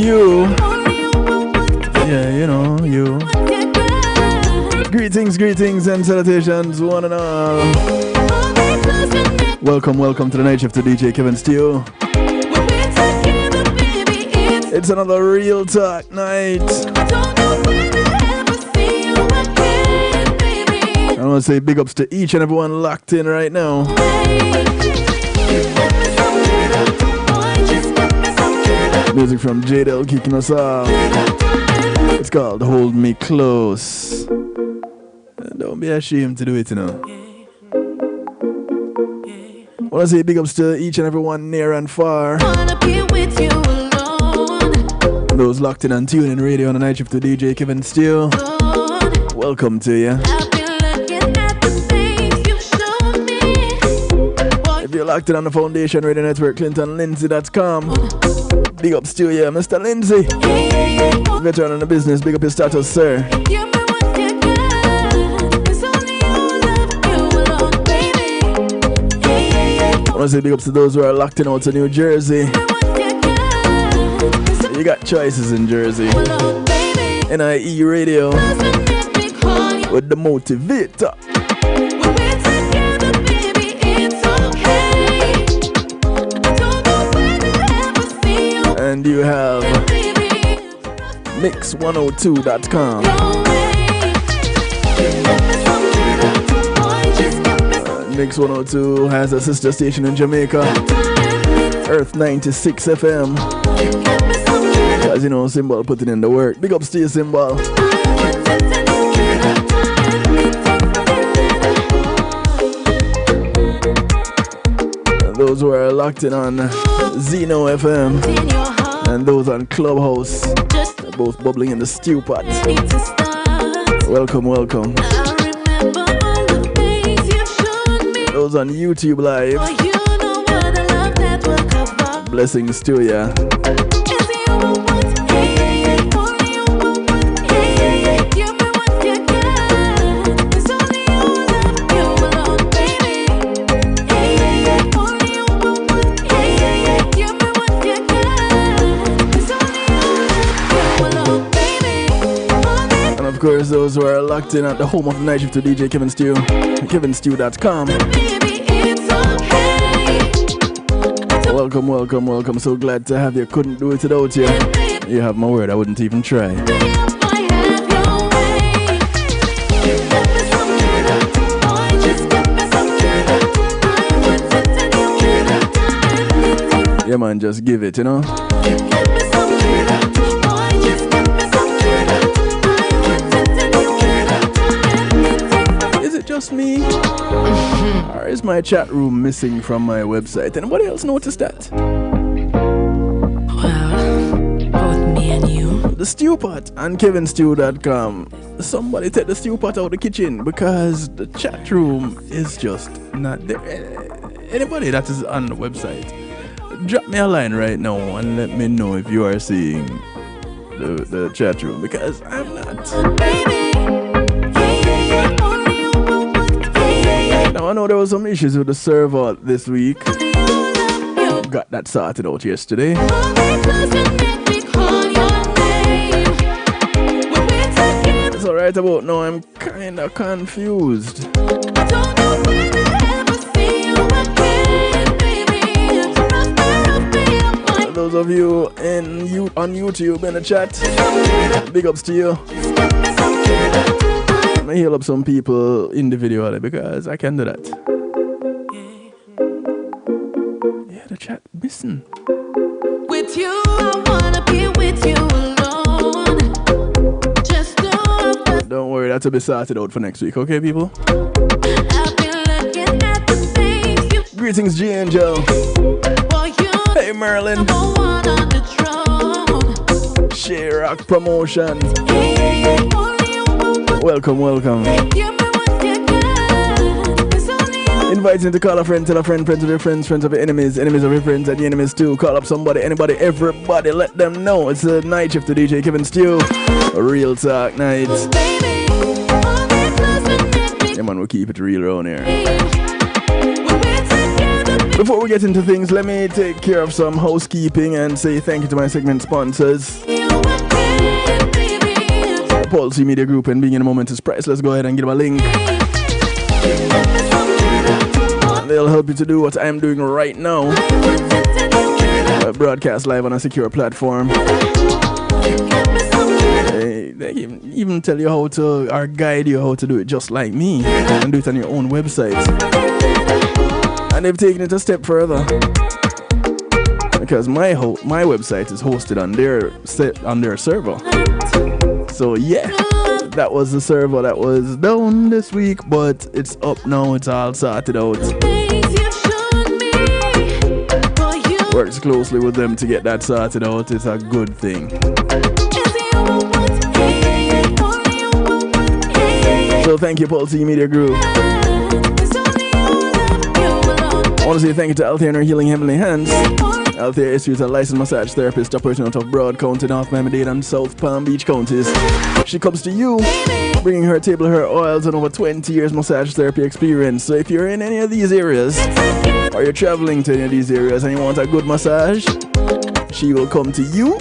you. Yeah, you know, you. Greetings and salutations, one and all. Welcome to the night shift to DJ Kevin Steele. It's another real talk night. I want to say big ups to each and everyone locked in right now. Music from J-Del kicking us off. It's called Hold Me Close. Don't be ashamed to do it, you know. I want to say big ups to each and everyone near and far. Those locked in and tuning radio on the night shift to DJ Kevin Steele. Welcome to you. If you're locked in on the Foundation Radio Network, ClintonLindsay.com. Big ups to you, Mr. Lindsay. Veteran in the business, big up your status, sir. I want to say big ups to those who are locked in out to New Jersey. You got choices in Jersey. NIE Radio with the Motivator. And you have Mix102.com. Mix102 has a sister station in Jamaica, Earth 96 FM. As you know, Symbol put it in the work. Big ups to you, Symbol. And those who are locked in on Zeno FM and those on Clubhouse, they're both bubbling in the stew pot. Welcome. Those on YouTube Live, blessings to ya. Of course, those who are locked in at the home of the night shift to DJ Kevin Steele, kevinsteele.com. Welcome. So glad to have you. Couldn't do it without you. You have my word, I wouldn't even try. Yeah, man, just give it, you know. Just me? Or is my chat room missing from my website? Anybody else notice that? Well, both me and you. The stew pot on kevinsteele.com. Somebody take the stew pot out of the kitchen because the chat room is just not there. Anybody that is on the website, drop me a line right now and let me know if you are seeing the chat room, because I'm not. Now I know there was some issues with the server this week. Got that sorted out yesterday. It's alright about now, I'm kinda confused. Those of you on YouTube in the chat, big ups to you. I'm gonna heal up some people individually because I can do that. Yeah, the chat missing. With you, I wanna be with you alone. Just don't worry, that'll be sorted out for next week, okay, people? I've been looking at the things you. Greetings, G Angel. Hey, Merlin. Rock Promotion. Welcome. Inviting to call a friend, tell a friend, friends of your friends, friends of your enemies, enemies of your friends, and the enemies too. Call up somebody, anybody, everybody, let them know. It's a night shift to DJ Kevin Steele. A real talk night. Yeah, man, we'll keep it real around here. Before we get into things, let me take care of some housekeeping and say thank you to my segment sponsors. Policy Media Group and Being in a Moment is Price. Let's go ahead and give them a link. They'll help you to do what I'm doing right now. Broadcast live on a secure platform. They even tell you how to, or guide you how to do it just like me, and do it on your own website. And they've taken it a step further, because my website is hosted on their server. So yeah, that was the server that was down this week, but it's up now. It's all sorted out. Works closely with them to get that sorted out. It's a good thing. So thank you, Policy Media Group. I want to say thank you to Althea and her Healing Heavenly Hands. Althea is a licensed massage therapist operating out of Broad County, North Miami-Dade, and South Palm Beach counties. She comes to you, bringing her table hair oils and over 20 years massage therapy experience. So if you're in any of these areas, or you're traveling to any of these areas and you want a good massage, she will come to you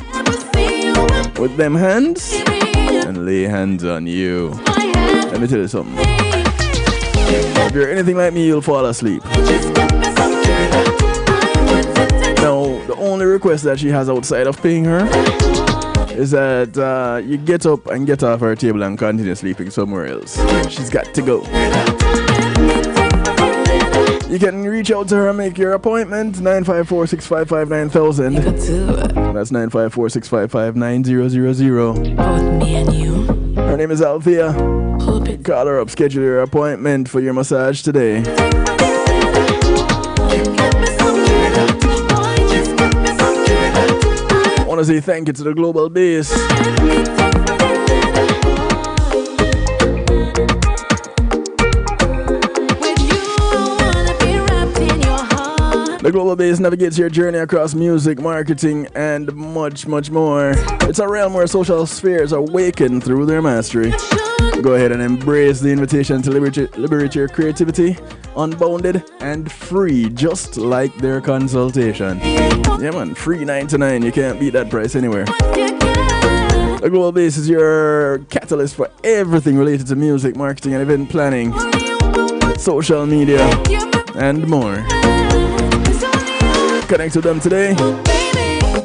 with them hands and lay hands on you. Let me tell you something. If you're anything like me, you'll fall asleep. Now, the only request that she has outside of paying her is that you get up and get off her table and continue sleeping somewhere else. She's got to go. You can reach out to her and make your appointment. 954-655-9000. That's 954-655-9000. Both me and you. Her name is Althea. Call her up, schedule your appointment for your massage today. I want to say thank you to the Global Base. The Global Base navigates your journey across music, marketing, and much, much more. It's a realm where social spheres awaken through their mastery. Go ahead and embrace the invitation to liberate your creativity, unbounded and free, just like their consultation. Yeah man, free $9.99. You can't beat that price anywhere. The Global Base is your catalyst for everything related to music, marketing, and event planning, social media, and more. Connect with them today.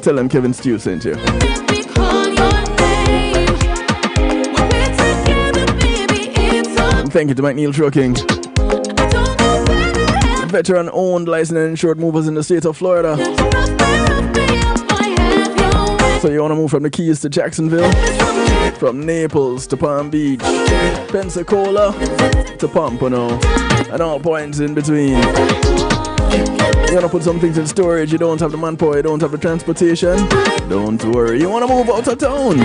Tell them Kevin Stew sent you. And thank you to McNeil Trucking. Veteran-owned, licensed and insured movers in the state of Florida. So you want to move from the Keys to Jacksonville? From Naples to Palm Beach, Pensacola to Pompano, and all points in between. You want to put some things in storage, you don't have the manpower, you don't have the transportation? Don't worry, you want to move out of town?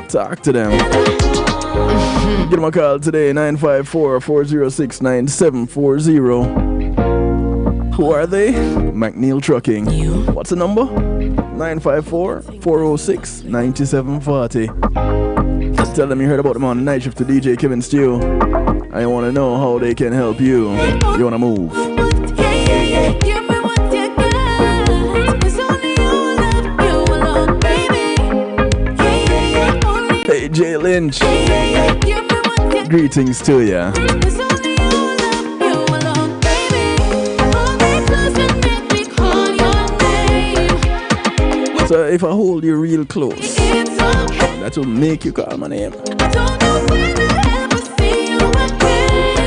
Talk to them. Give them a call today, 954-406-9740. Who are they? McNeil Trucking. What's the number? 954-406-9740. Tell them you heard about them on the night shift to DJ Kevin Stew. I want to know how they can help you. You want to move? Hey Jay Lynch, greetings to ya. So if I hold you real close, that will make you call my name.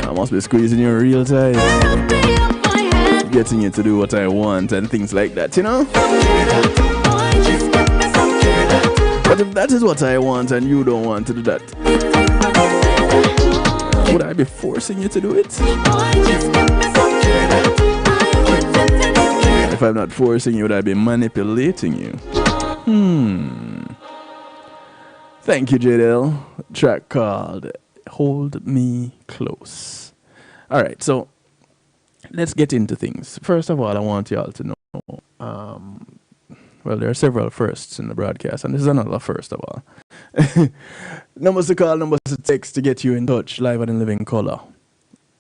I must be squeezing you real tight, getting you to do what I want and things like that, you know? But if that is what I want and you don't want to do that, would I be forcing you to do it? If I'm not forcing you, would I be manipulating you? Thank you, JDL. Track called Hold Me Close. Alright, so let's get into things. First of all, I want y'all to know, well, there are several firsts in the broadcast, and this is another first of all. Numbers to call, numbers to text to get you in touch, live and in living color.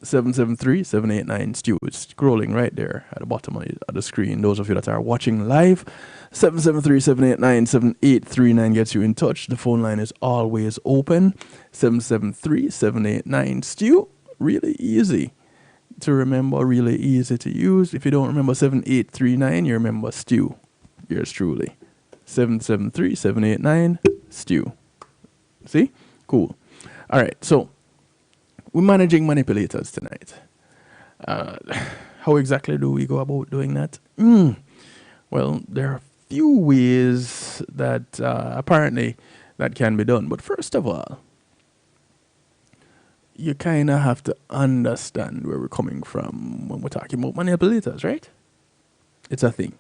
773-789-STEW. It's scrolling right there at the bottom of the screen. Those of you that are watching live, 773-789-7839 gets you in touch. The phone line is always open. 773-789-STEW. Really easy to remember, really easy to use. If you don't remember 7839, you remember STEW. Yours truly. 773-789-STEW. See? Cool. All right, so we're managing manipulators tonight. How exactly do we go about doing that? Well, there are a few ways that apparently that can be done. But first of all, you kind of have to understand where we're coming from when we're talking about manipulators, right? It's a thing.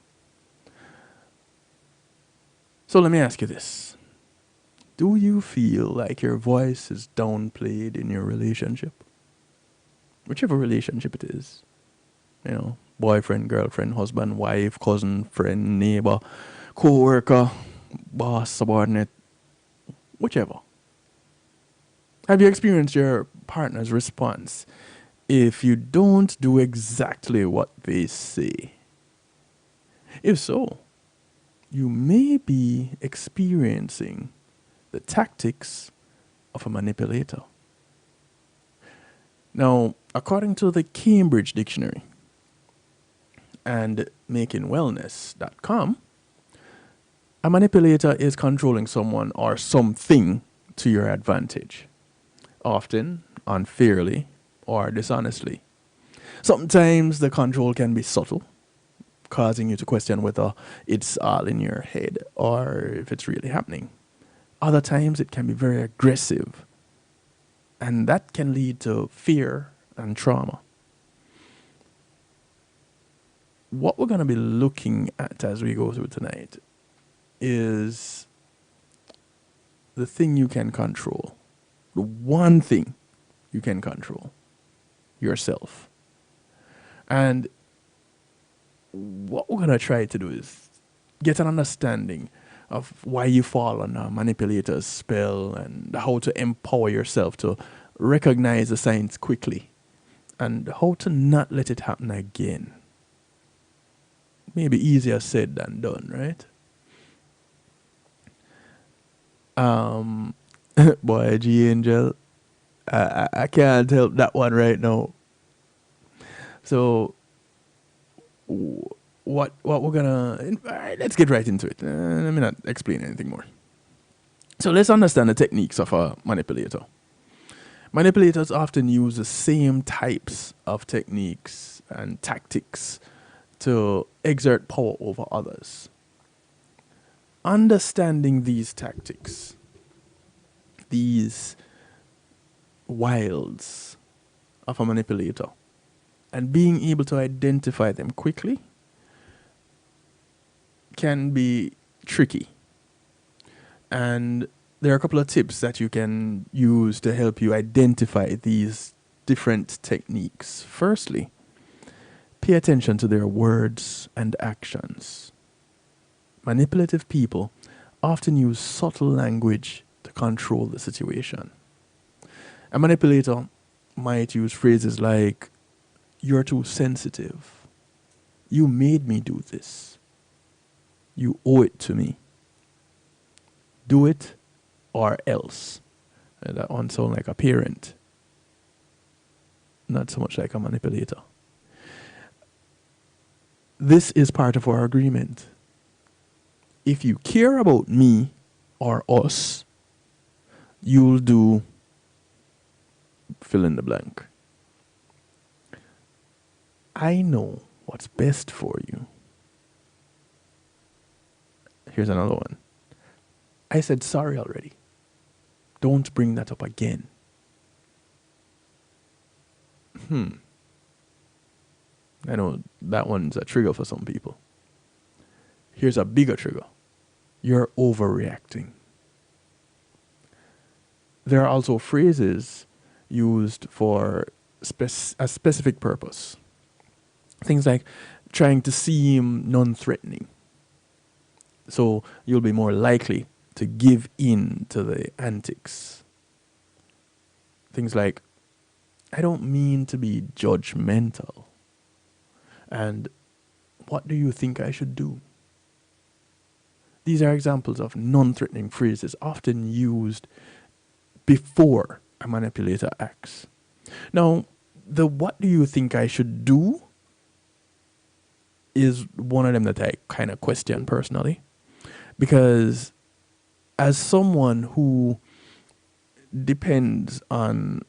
So let me ask you this. Do you feel like your voice is downplayed in your relationship? Whichever relationship it is. You know, boyfriend, girlfriend, husband, wife, cousin, friend, neighbor, co-worker, boss, subordinate, whichever. Have you experienced your partner's response if you don't do exactly what they say? If so, you may be experiencing the tactics of a manipulator. Now, according to the Cambridge Dictionary and makingwellness.com, a manipulator is controlling someone or something to your advantage, often unfairly or dishonestly. Sometimes the control can be subtle, causing you to question whether it's all in your head or if it's really happening. Other times it can be very aggressive, and that can lead to fear and trauma. What we're going to be looking at as we go through tonight is the thing you can control. The one thing you can control. Yourself. And what we're going to try to do is get an understanding of why you fall on a manipulator's spell and how to empower yourself to recognize the signs quickly and how to not let it happen again. Maybe easier said than done, right? Boy, G Angel, I can't help that one right now. So what we're gonna, all right, let's get right into it. Let me not explain anything more. So let's understand the techniques of a manipulator. Manipulators often use the same types of techniques and tactics to exert power over others. Understanding these tactics, these wilds of a manipulator, and being able to identify them quickly can be tricky. And there are a couple of tips that you can use to help you identify these different techniques. Firstly, pay attention to their words and actions. Manipulative people often use subtle language to control the situation. A manipulator might use phrases like, "You're too sensitive," "You made me do this," "You owe it to me," "Do it or else." And that one sounds like a parent, not so much like a manipulator. This is part of our agreement. If you care about me or us, you'll do fill in the blank. I know what's best for you. Here's another one. I said sorry already. Don't bring that up again. I know that one's a trigger for some people. Here's a bigger trigger. You're overreacting. There are also phrases used for a specific purpose. Things like trying to seem non-threatening. So you'll be more likely to give in to the antics. Things like, I don't mean to be judgmental. And what do you think I should do? These are examples of non-threatening phrases often used before a manipulator acts. Now, the what do you think I should do is one of them that I kind of question personally. Because as someone who depends on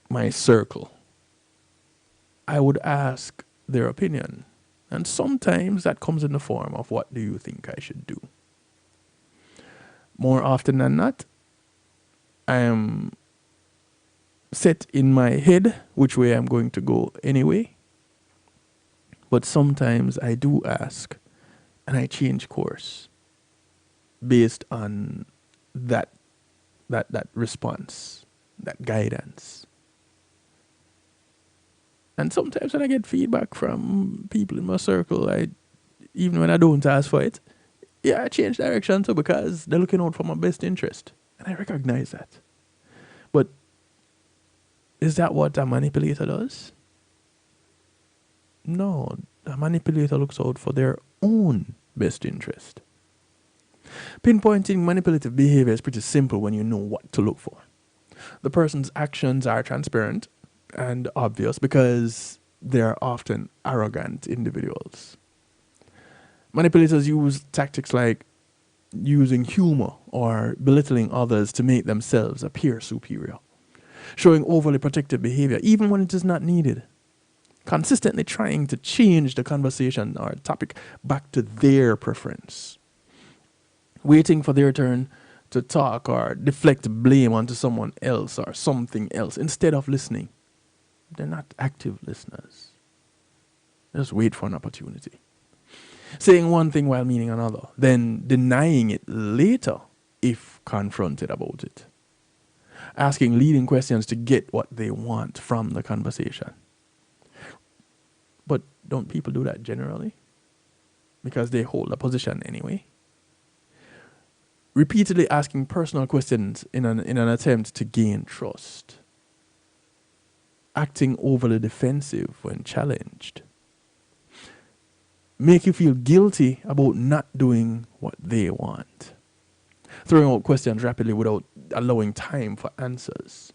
my circle, I would ask their opinion. And sometimes that comes in the form of what do you think I should do? More often than not, I am set in my head which way I'm going to go anyway. But sometimes I do ask and I change course based on that response, that guidance. And sometimes when I get feedback from people in my circle, even when I don't ask for it, I change direction too because they're looking out for my best interest. And I recognize that. But is that what a manipulator does? No, a manipulator looks out for their own best interest. Pinpointing manipulative behavior is pretty simple when you know what to look for. The person's actions are transparent and obvious because they're often arrogant individuals. Manipulators use tactics like using humor or belittling others to make themselves appear superior, showing overly protective behavior even when it is not needed, consistently trying to change the conversation or topic back to their preference, waiting for their turn to talk or deflect blame onto someone else or something else instead of listening. They're not active listeners. They just wait for an opportunity. Saying one thing while meaning another, then denying it later if confronted about it. Asking leading questions to get what they want from the conversation. But don't people do that generally? Because they hold a position anyway. Repeatedly asking personal questions in an attempt to gain trust. Acting overly defensive when challenged. Make you feel guilty about not doing what they want. Throwing out questions rapidly without allowing time for answers.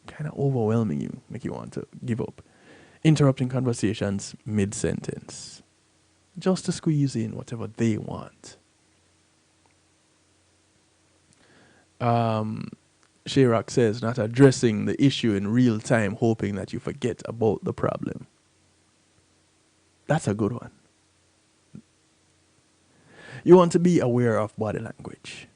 Kind of overwhelming you, make you want to give up. Interrupting conversations mid-sentence. Just to squeeze in whatever they want. Shirak says, not addressing the issue in real time, hoping that you forget about the problem. That's a good one. You want to be aware of body language.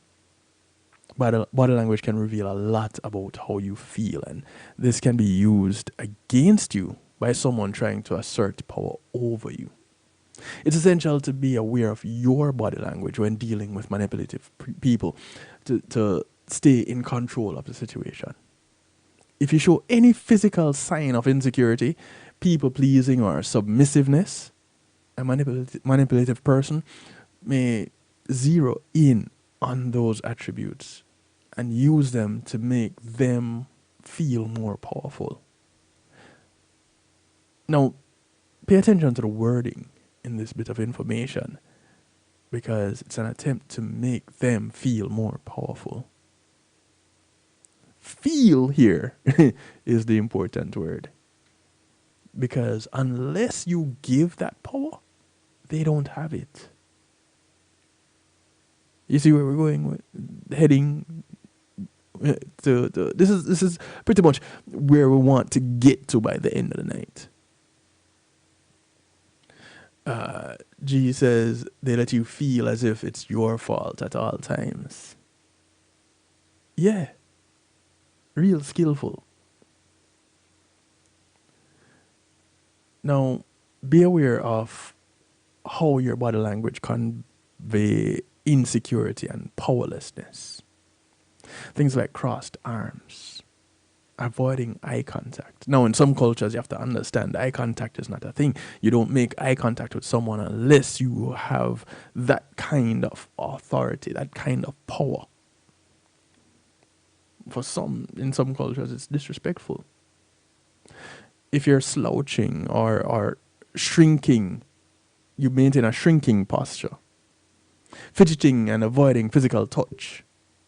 Body language can reveal a lot about how you feel, and this can be used against you by someone trying to assert power over you. It's essential to be aware of your body language when dealing with manipulative people to stay in control of the situation. If you show any physical sign of insecurity, people-pleasing, or submissiveness, a manipulative person may zero in on those attributes and use them to make them feel more powerful. Now, pay attention to the wording in this bit of information because it's an attempt to make them feel more powerful. Feel here is the important word. Because unless you give that power, they don't have it. You see where we're going with heading to this is pretty much where we want to get to by the end of the night. G says they let you feel as if it's your fault at all times. Yeah. Real skillful. Now, be aware of how your body language convey insecurity and powerlessness. Things like crossed arms, avoiding eye contact. Now, in some cultures, you have to understand eye contact is not a thing. You don't make eye contact with someone unless you have that kind of authority, that kind of power. In some cultures, it's disrespectful. If you're slouching or shrinking, you maintain a shrinking posture. Fidgeting and avoiding physical touch.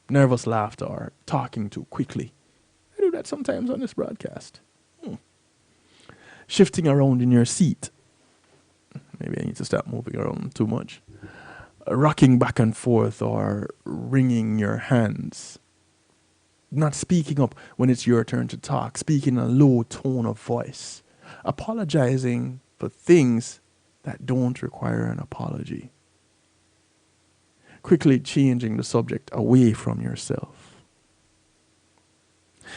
Nervous laughter or talking too quickly. I do that sometimes on this broadcast. Shifting around in your seat. Maybe I need to stop moving around too much. Rocking back and forth or wringing your hands. Not speaking up when it's your turn to talk. Speaking in a low tone of voice. Apologizing for things that don't require an apology. Quickly changing the subject away from yourself.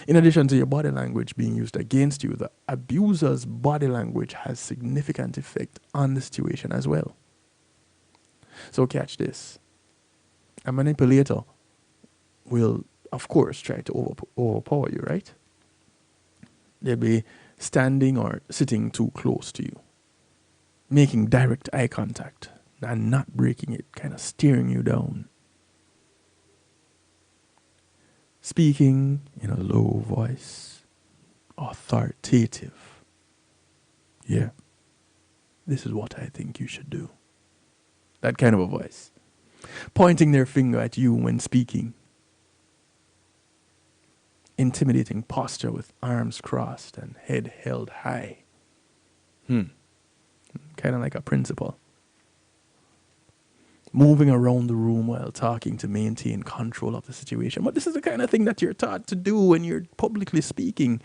In addition to your body language being used against you, the abuser's body language has significant effect on the situation as well. So catch this. A manipulator will, of course, try to overpower you, right? They'll be standing or sitting too close to you, making direct eye contact and not breaking it, kind of staring you down. Speaking in a low voice, authoritative. Yeah, this is what I think you should do. That kind of a voice. Pointing their finger at you when speaking. Intimidating posture with arms crossed and head held high. Kind of like a principal. Moving around the room while talking to maintain control of the situation. But this is the kind of thing that you're taught to do when you're publicly speaking.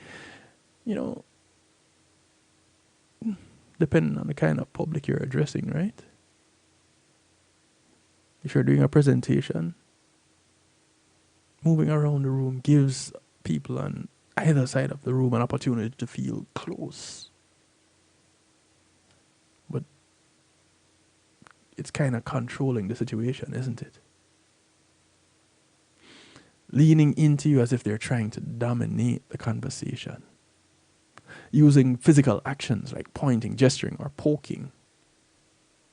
You know, depending on the kind of public you're addressing, right? If you're doing a presentation, moving around the room gives people on either side of the room an opportunity to feel close. But it's kind of controlling the situation, isn't it? Leaning into you as if they're trying to dominate the conversation. Using physical actions like pointing, gesturing, or poking.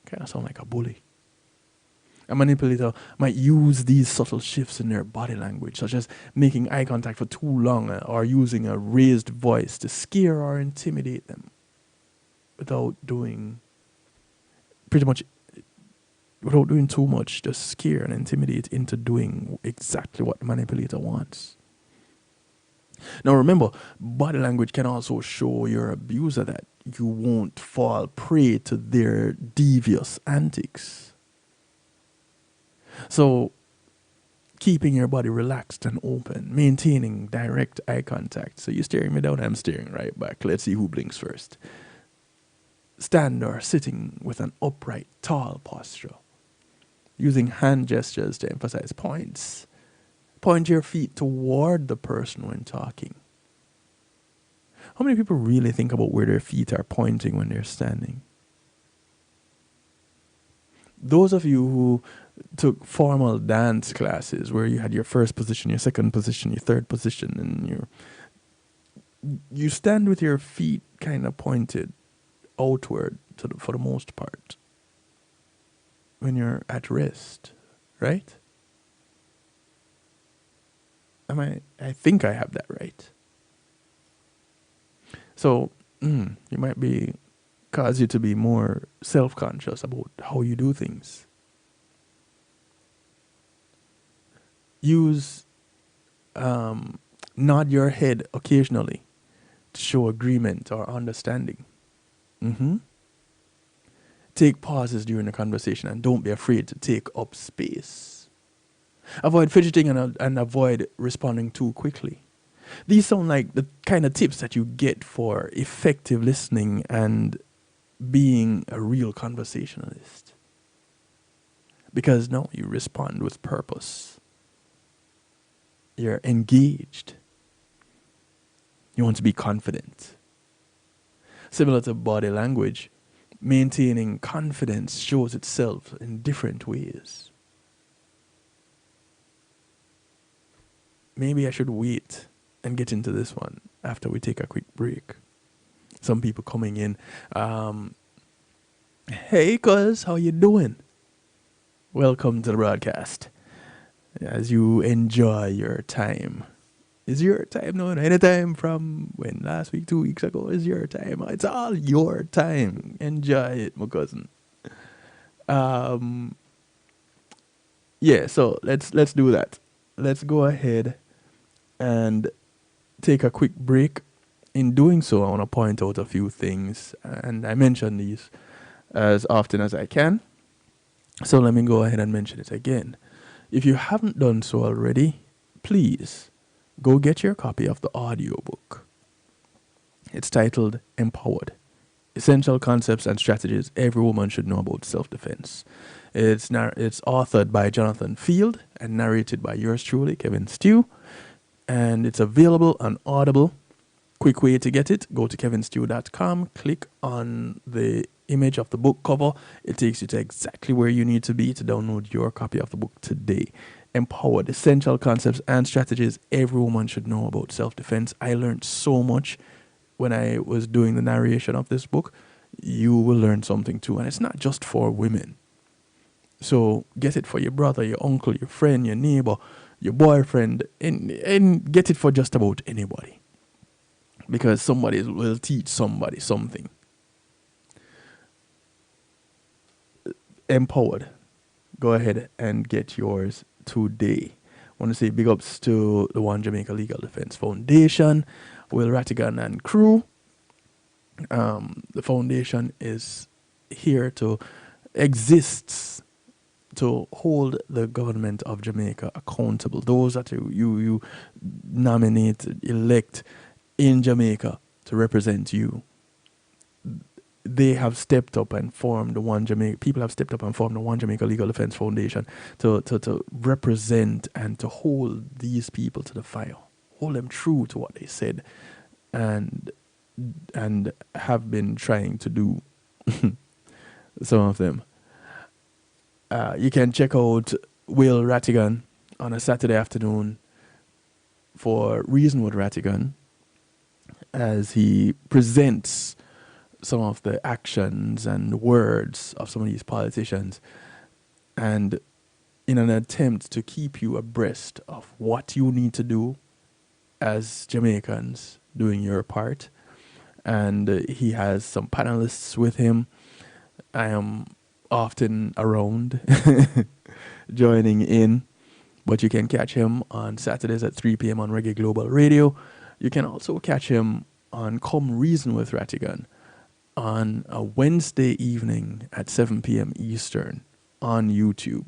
Kind of sound like a bully. A manipulator might use these subtle shifts in their body language, such as making eye contact for too long or using a raised voice to scare or intimidate them without doing too much, just scare and intimidate into doing exactly what the manipulator wants. Now remember, body language can also show your abuser that you won't fall prey to their devious antics. So, keeping your body relaxed and open, maintaining direct eye contact. So you're staring me down, I'm staring right back. Let's see who blinks first. Stand or sitting with an upright, tall posture. Using hand gestures to emphasize points. Point your feet toward the person when talking. How many people really think about where their feet are pointing when they're standing? Those of you who took formal dance classes where you had your first position, your second position, your third position, and you stand with your feet kind of pointed outward for the most part when you're at rest, right? I think I have that right. So you might cause you to be more self-conscious about how you do things. Use nod your head occasionally to show agreement or understanding. Take pauses during the conversation and don't be afraid to take up space. Avoid fidgeting and avoid responding too quickly. These sound like the kind of tips that you get for effective listening and being a real conversationalist. Because now you respond with purpose. You're engaged. You want to be confident. Similar to body language, maintaining confidence shows itself in different ways. Maybe I should wait and get into this one after we take a quick break. Some people coming in. Hey, cuz, how you doing? Welcome to the broadcast. As you enjoy your time It's your time now. Anytime from when last week, 2 weeks ago, is your time. It's all your time. Enjoy it, my cousin. Um, yeah. So let's do that. Let's go ahead and take a quick break. In doing so, I want to point out a few things, and I mention these as often as I can. So let me go ahead and mention it again. If you haven't done so already, please go get your copy of the audiobook. It's titled Empowered: Essential Concepts and Strategies Every Woman Should Know About Self-Defense. It's authored by Jonathan Field and narrated by yours truly, Kevin Stew, and it's available on Audible. Quick way to get it: go to kevinstew.com, click on the image of the book cover. It takes you to exactly where you need to be to download your copy of the book today. Empowered: Essential Concepts and Strategies Every Woman Should Know About Self-Defense. I learned so much when I was doing the narration of this book. You will learn something too, and it's not just for women. So get it for your brother, your uncle, your friend, your neighbor, your boyfriend, and get it for just about anybody, because somebody will teach somebody something. Empowered. Go ahead and get yours today. I want to say big ups to the One Jamaica Legal Defense Foundation, Will Rattigan and crew. The foundation is here to exists to hold the government of Jamaica accountable. Those that you nominate, elect in Jamaica to represent you, they have stepped up and formed the One Jamaica. People have stepped up and formed the One Jamaica Legal Defense Foundation to represent and to hold these people to the fire, hold them true to what they said, and have been trying to do. Some of them. You can check out Will Rattigan on a Saturday afternoon for Reason with Rattigan as he presents some of the actions and words of some of these politicians, and in an attempt to keep you abreast of what you need to do as Jamaicans doing your part. And he has some panelists with him. I am often around joining in, but you can catch him on Saturdays at 3 p.m. on Reggae Global Radio. You can also catch him on Come Reason with Rattigan on a Wednesday evening at 7 p.m. Eastern on YouTube.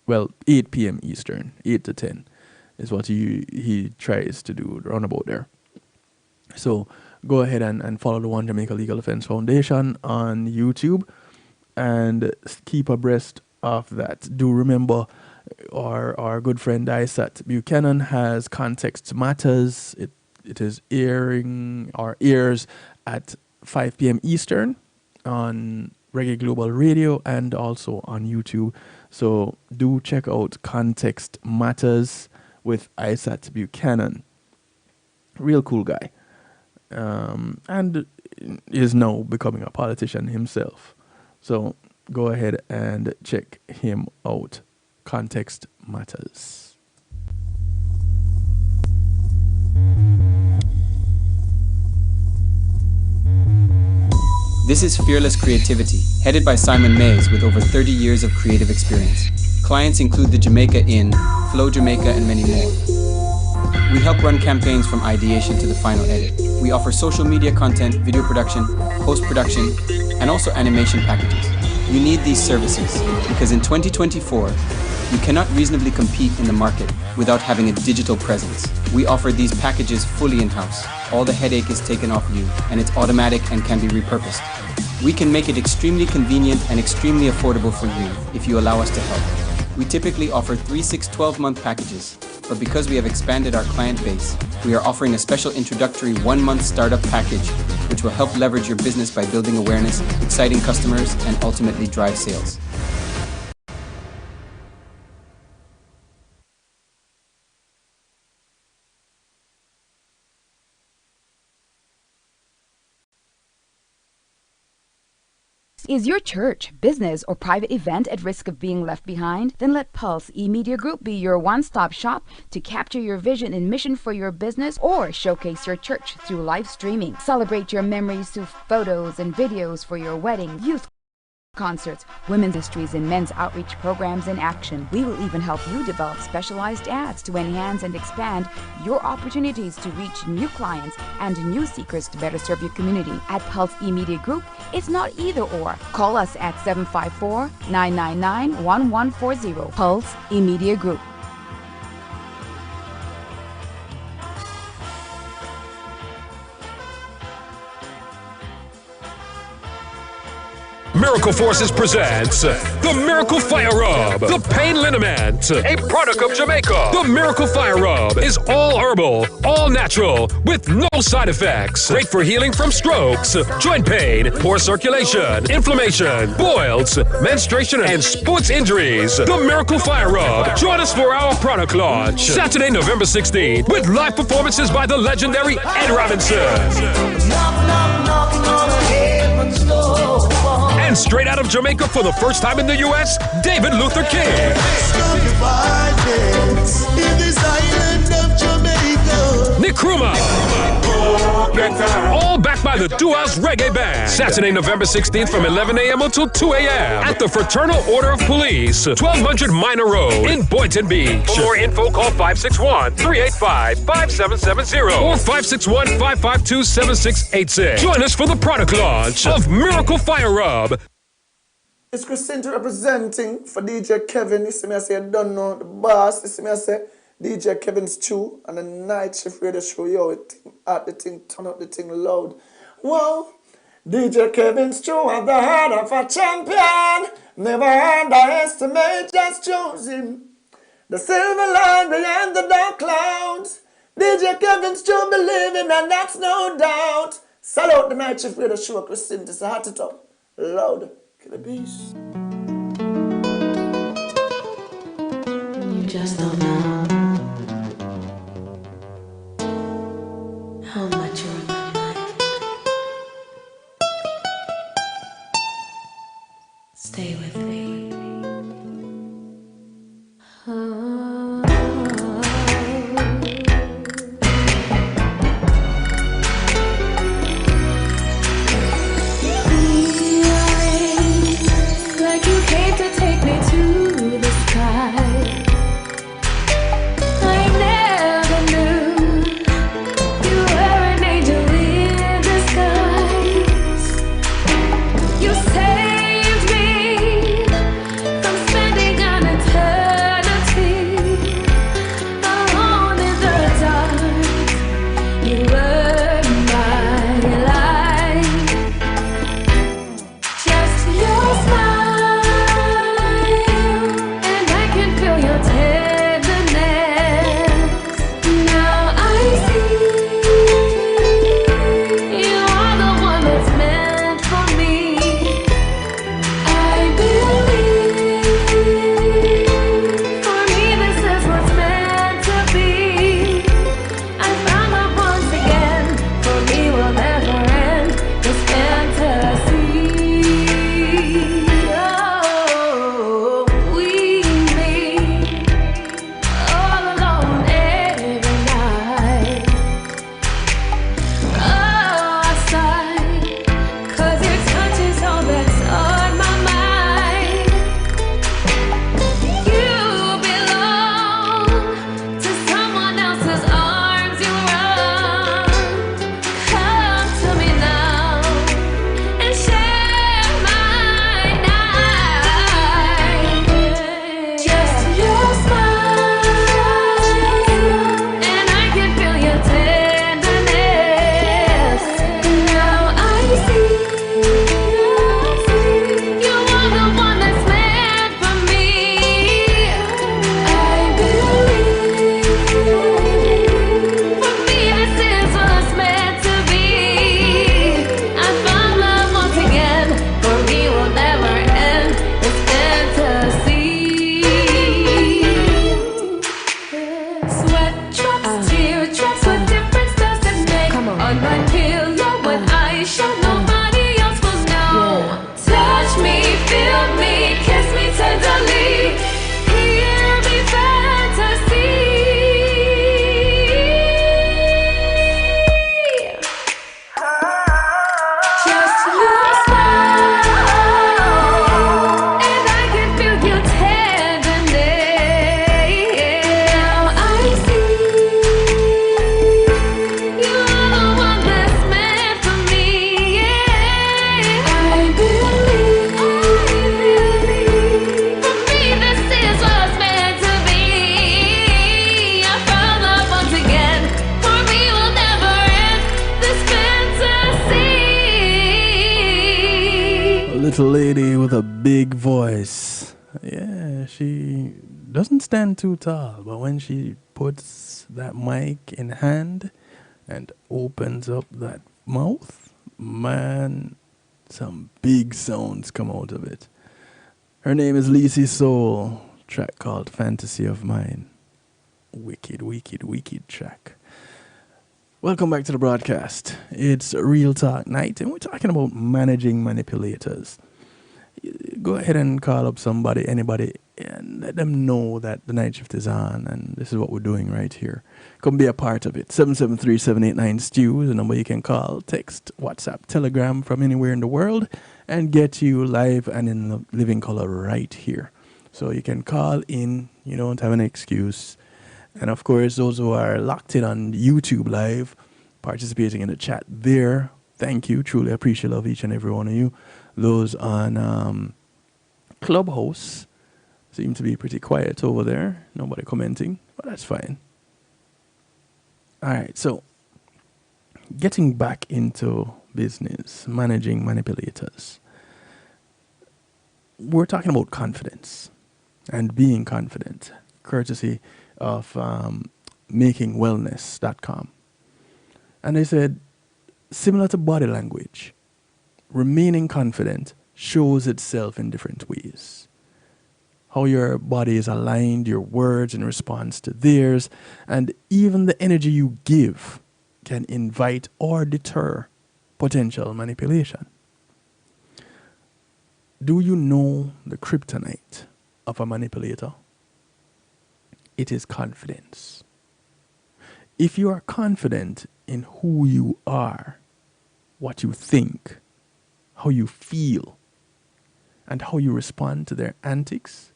Well, 8 p.m. Eastern, 8 to 10 is what he tries to do roundabout there. So go ahead and follow the One Jamaica Legal Defense Foundation on YouTube and keep abreast of that. Do remember our good friend Isat Buchanan has Context Matters. It is airing our ears at 5 p.m. Eastern on Reggae Global Radio and also on YouTube. So do check out Context Matters with Isat Buchanan. Real cool guy. And is now becoming a politician himself. So go ahead and check him out. Context Matters. This is Fearless Creativity, headed by Simon Mays with over 30 years of creative experience. Clients include the Jamaica Inn, Flow Jamaica, and many more. We help run campaigns from ideation to the final edit. We offer social media content, video production, post-production, and also animation packages. You need these services because in 2024, you cannot reasonably compete in the market without having a digital presence. We offer these packages fully in-house. All the headache is taken off you, and it's automatic and can be repurposed. We can make it extremely convenient and extremely affordable for you if you allow us to help. We typically offer 3, 6, 12-month packages, but because we have expanded our client base, we are offering a special introductory 1-month startup package, which will help leverage your business by building awareness, exciting customers, and ultimately drive sales. Is your church, business, or private event at risk of being left behind? Then let Pulse eMedia Group be your one-stop shop to capture your vision and mission for your business or showcase your church through live streaming. Celebrate your memories through photos and videos for your wedding, youth concerts, women's ministries, and men's outreach programs in action. We will even help you develop specialized ads to enhance and expand your opportunities to reach new clients and new seekers to better serve your community. At Pulse eMedia Group, it's not either or. Call us at 754-999-1140. Pulse eMedia Group. Miracle Forces presents the Miracle Fire Rub, the Pain Liniment, a product of Jamaica. The Miracle Fire Rub is all herbal, all natural, with no side effects. Great for healing from strokes, joint pain, poor circulation, inflammation, boils, menstruation, and sports injuries. The Miracle Fire Rub. Join us for our product launch, Saturday, November 16th, with live performances by the legendary Ed Robinson. And straight out of Jamaica for the first time in the U.S., David Luther King. Nkrumah. All backed by the Two-House Reggae Band. Saturday, November 16th from 11 a.m. until 2 a.m. at the Fraternal Order of Police, 1200 Minor Road in Boynton Beach. For more info, call 561-385-5770 or 561-552-7686. Join us for the product launch of Miracle Fire Rub. It's Christina representing for DJ Kevin. You see me, I say, I don't know the boss. You see me, I say, DJ Kevin's Chew and the Night Shift Radio Show. Yo, the thing, turn up the thing loud. Whoa, DJ Kevin's Chew at the heart of a champion. Never underestimate, just choose him. The silver line behind the dark clouds. DJ Kevin's Chew believing, and that's no doubt. Salute the Night Shift Radio Show, Christina. It's a hot it up, loud. Kill the beast. You just don't know how much you're in my mind. Stay with me. Like you came to take me to the sky. I never knew you were an angel in disguise. You saved me little lady with a big voice. Yeah, she doesn't stand too tall, but when she puts that mic in hand and opens up that mouth, man, some big sounds come out of it. Her name is Lacey Soul, track called Fantasy of Mine. Wicked, wicked, wicked track. Welcome back to the broadcast. It's Real Talk Night, and we're talking about managing manipulators. Go ahead and call up somebody, anybody, and let them know that the night shift is on, and this is what we're doing right here. Come be a part of it. 773-789-STEW is the number you can call, text, WhatsApp, Telegram from anywhere in the world, and get you live and in living color right here. So you can call in, you don't have an excuse. And of course, those who are locked in on YouTube Live, participating in the chat there, thank you. Truly appreciate love each and every one of you. Those on Clubhouse seem to be pretty quiet over there. Nobody commenting, but that's fine. All right, so getting back into business, managing manipulators. We're talking about confidence and being confident, courtesy of makingwellness.com. And they said, similar to body language, remaining confident shows itself in different ways. How your body is aligned, your words in response to theirs, and even the energy you give can invite or deter potential manipulation. Do you know the kryptonite of a manipulator? It is confidence. If you are confident in who you are, what you think, how you feel, and how you respond to their antics,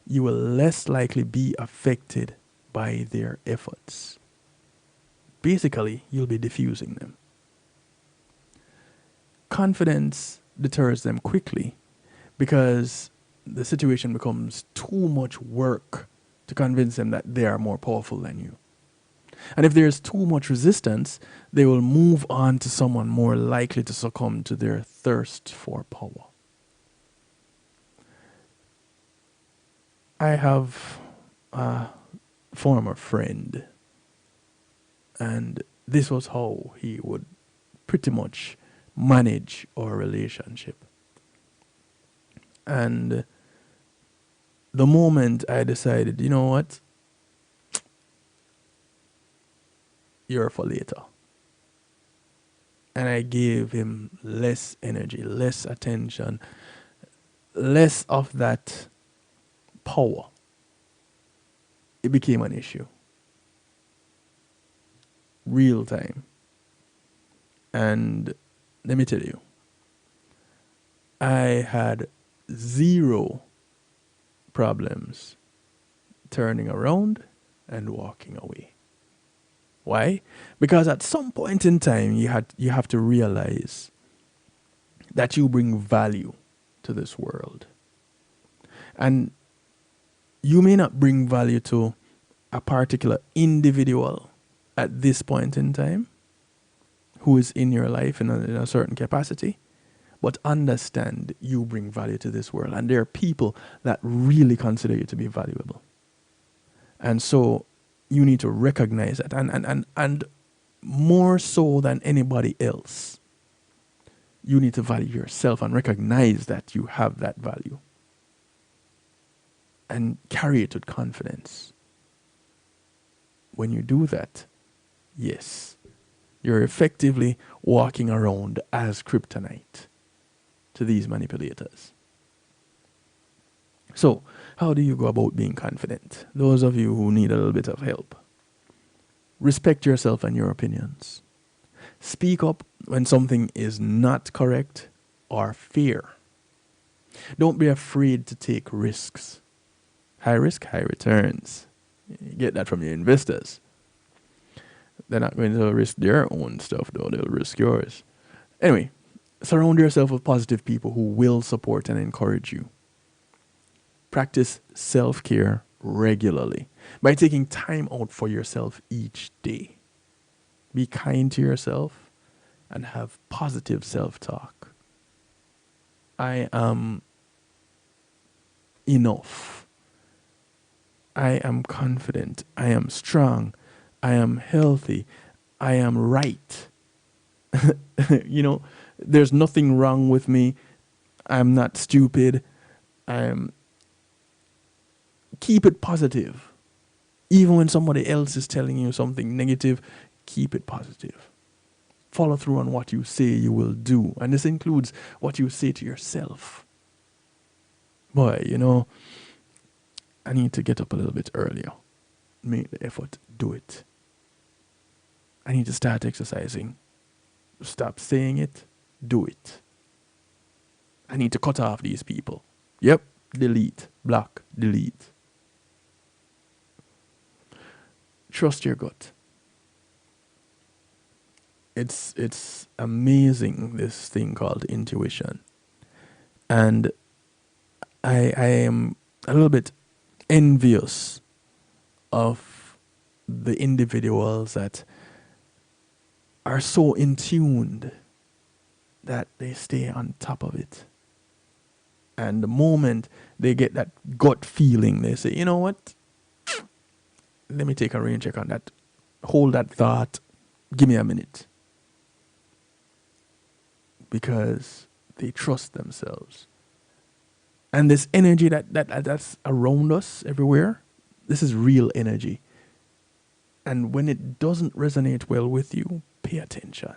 you will less likely be affected by their efforts. Basically, you'll be diffusing them. Confidence deters them quickly because the situation becomes too much work to convince them that they are more powerful than you. And if there's too much resistance, they will move on to someone more likely to succumb to their thirst for power. I have a former friend, and this was how he would pretty much manage our relationship. And the moment I decided, you know what? You're for later. And I gave him less energy, less attention, less of that power. It became an issue. Real time. And let me tell you, I had zero problems turning around and walking away. Why? Because at some point in time, you have to realize that you bring value to this world. And you may not bring value to a particular individual at this point in time who is in your life in a certain capacity, but understand you bring value to this world. And there are people that really consider you to be valuable. And so you need to recognize that. And more so than anybody else, you need to value yourself and recognize that you have that value. And carry it with confidence. When you do that, yes, you're effectively walking around as kryptonite to these manipulators. So, how do you go about being confident? Those of you who need a little bit of help. Respect yourself and your opinions. Speak up when something is not correct or fair. Don't be afraid to take risks. High risk, high returns. You get that from your investors. They're not going to risk their own stuff, though. They'll risk yours. Anyway, surround yourself with positive people who will support and encourage you. Practice self-care regularly by taking time out for yourself each day. Be kind to yourself and have positive self-talk. I am enough. I am confident. I am strong. I am healthy. I am right. You know, there's nothing wrong with me. I'm not stupid. I'm keep it positive. Even when somebody else is telling you something negative, keep it positive. Follow through on what you say you will do. And this includes what you say to yourself. Boy, you know, I need to get up a little bit earlier. Make the effort, do it. I need to start exercising. Stop saying it, do it. I need to cut off these people. Yep, delete, block, delete. Trust your gut. It's amazing, this thing called intuition. And I am a little bit envious of the individuals that are so in tuned that they stay on top of it. And the moment they get that gut feeling, they say, you know what? Let me take a rain check on that. Hold that thought. Give me a minute. Because they trust themselves. And this energy that's around us everywhere, this is real energy. And when it doesn't resonate well with you, pay attention.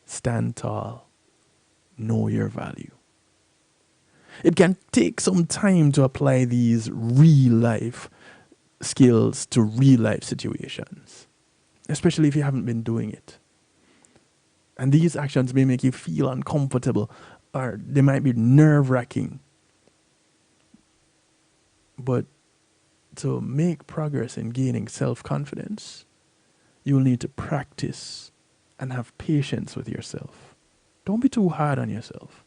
Stand tall. Know your value. It can take some time to apply these real life skills to real life situations, especially if you haven't been doing it. And these actions may make you feel uncomfortable, or they might be nerve-wracking. But to make progress in gaining self-confidence, you'll need to practice and have patience with yourself. Don't be too hard on yourself.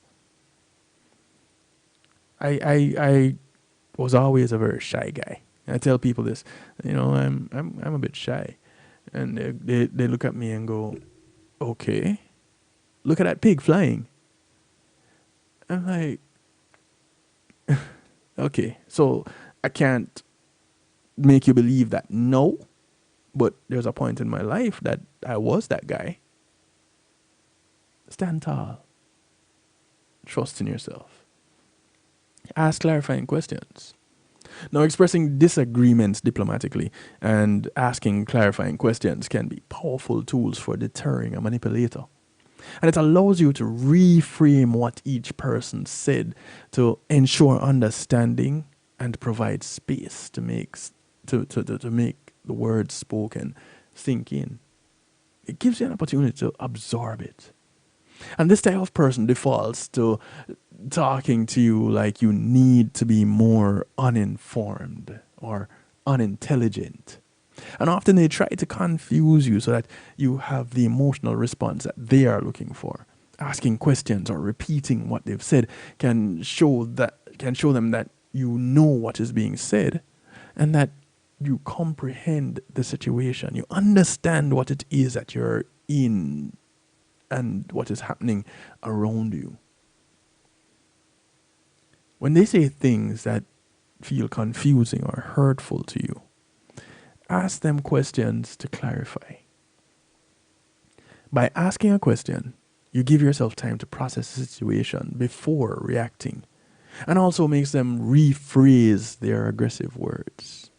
I was always a very shy guy. I tell people this, you know, I'm a bit shy, and they look at me and go, okay, look at that pig flying. I'm like, okay, so I can't make you believe that, no, but there's a point in my life that I was that guy. Stand tall. Trust in yourself. Ask clarifying questions. Now, expressing disagreements diplomatically and asking clarifying questions can be powerful tools for deterring a manipulator. And it allows you to reframe what each person said to ensure understanding and provide space to make the words spoken sink in. It gives you an opportunity to absorb it. And this type of person defaults to talking to you like you need to be more uninformed or unintelligent. And often they try to confuse you so that you have the emotional response that they are looking for. Asking questions or repeating what they've said can show them that you know what is being said and that you comprehend the situation. You understand what it is that you're in and what is happening around you. When they say things that feel confusing or hurtful to you, ask them questions to clarify. By asking a question, you give yourself time to process the situation before reacting, and also makes them rephrase their aggressive words.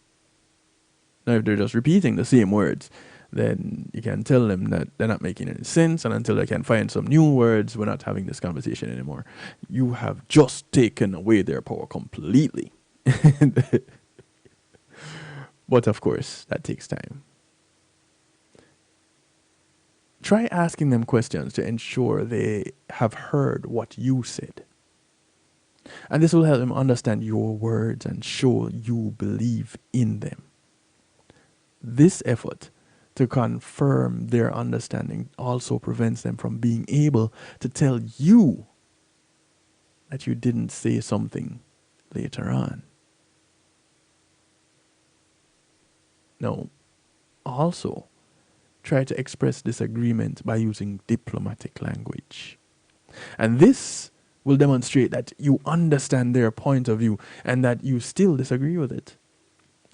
Now, if they're just repeating the same words, then you can tell them that they're not making any sense, and until they can find some new words, we're not having this conversation anymore. You have just taken away their power completely. But of course, that takes time. Try asking them questions to ensure they have heard what you said. And this will help them understand your words and show you believe in them. This effort to confirm their understanding also prevents them from being able to tell you that you didn't say something later on. Now, also, try to express disagreement by using diplomatic language. And this will demonstrate that you understand their point of view and that you still disagree with it.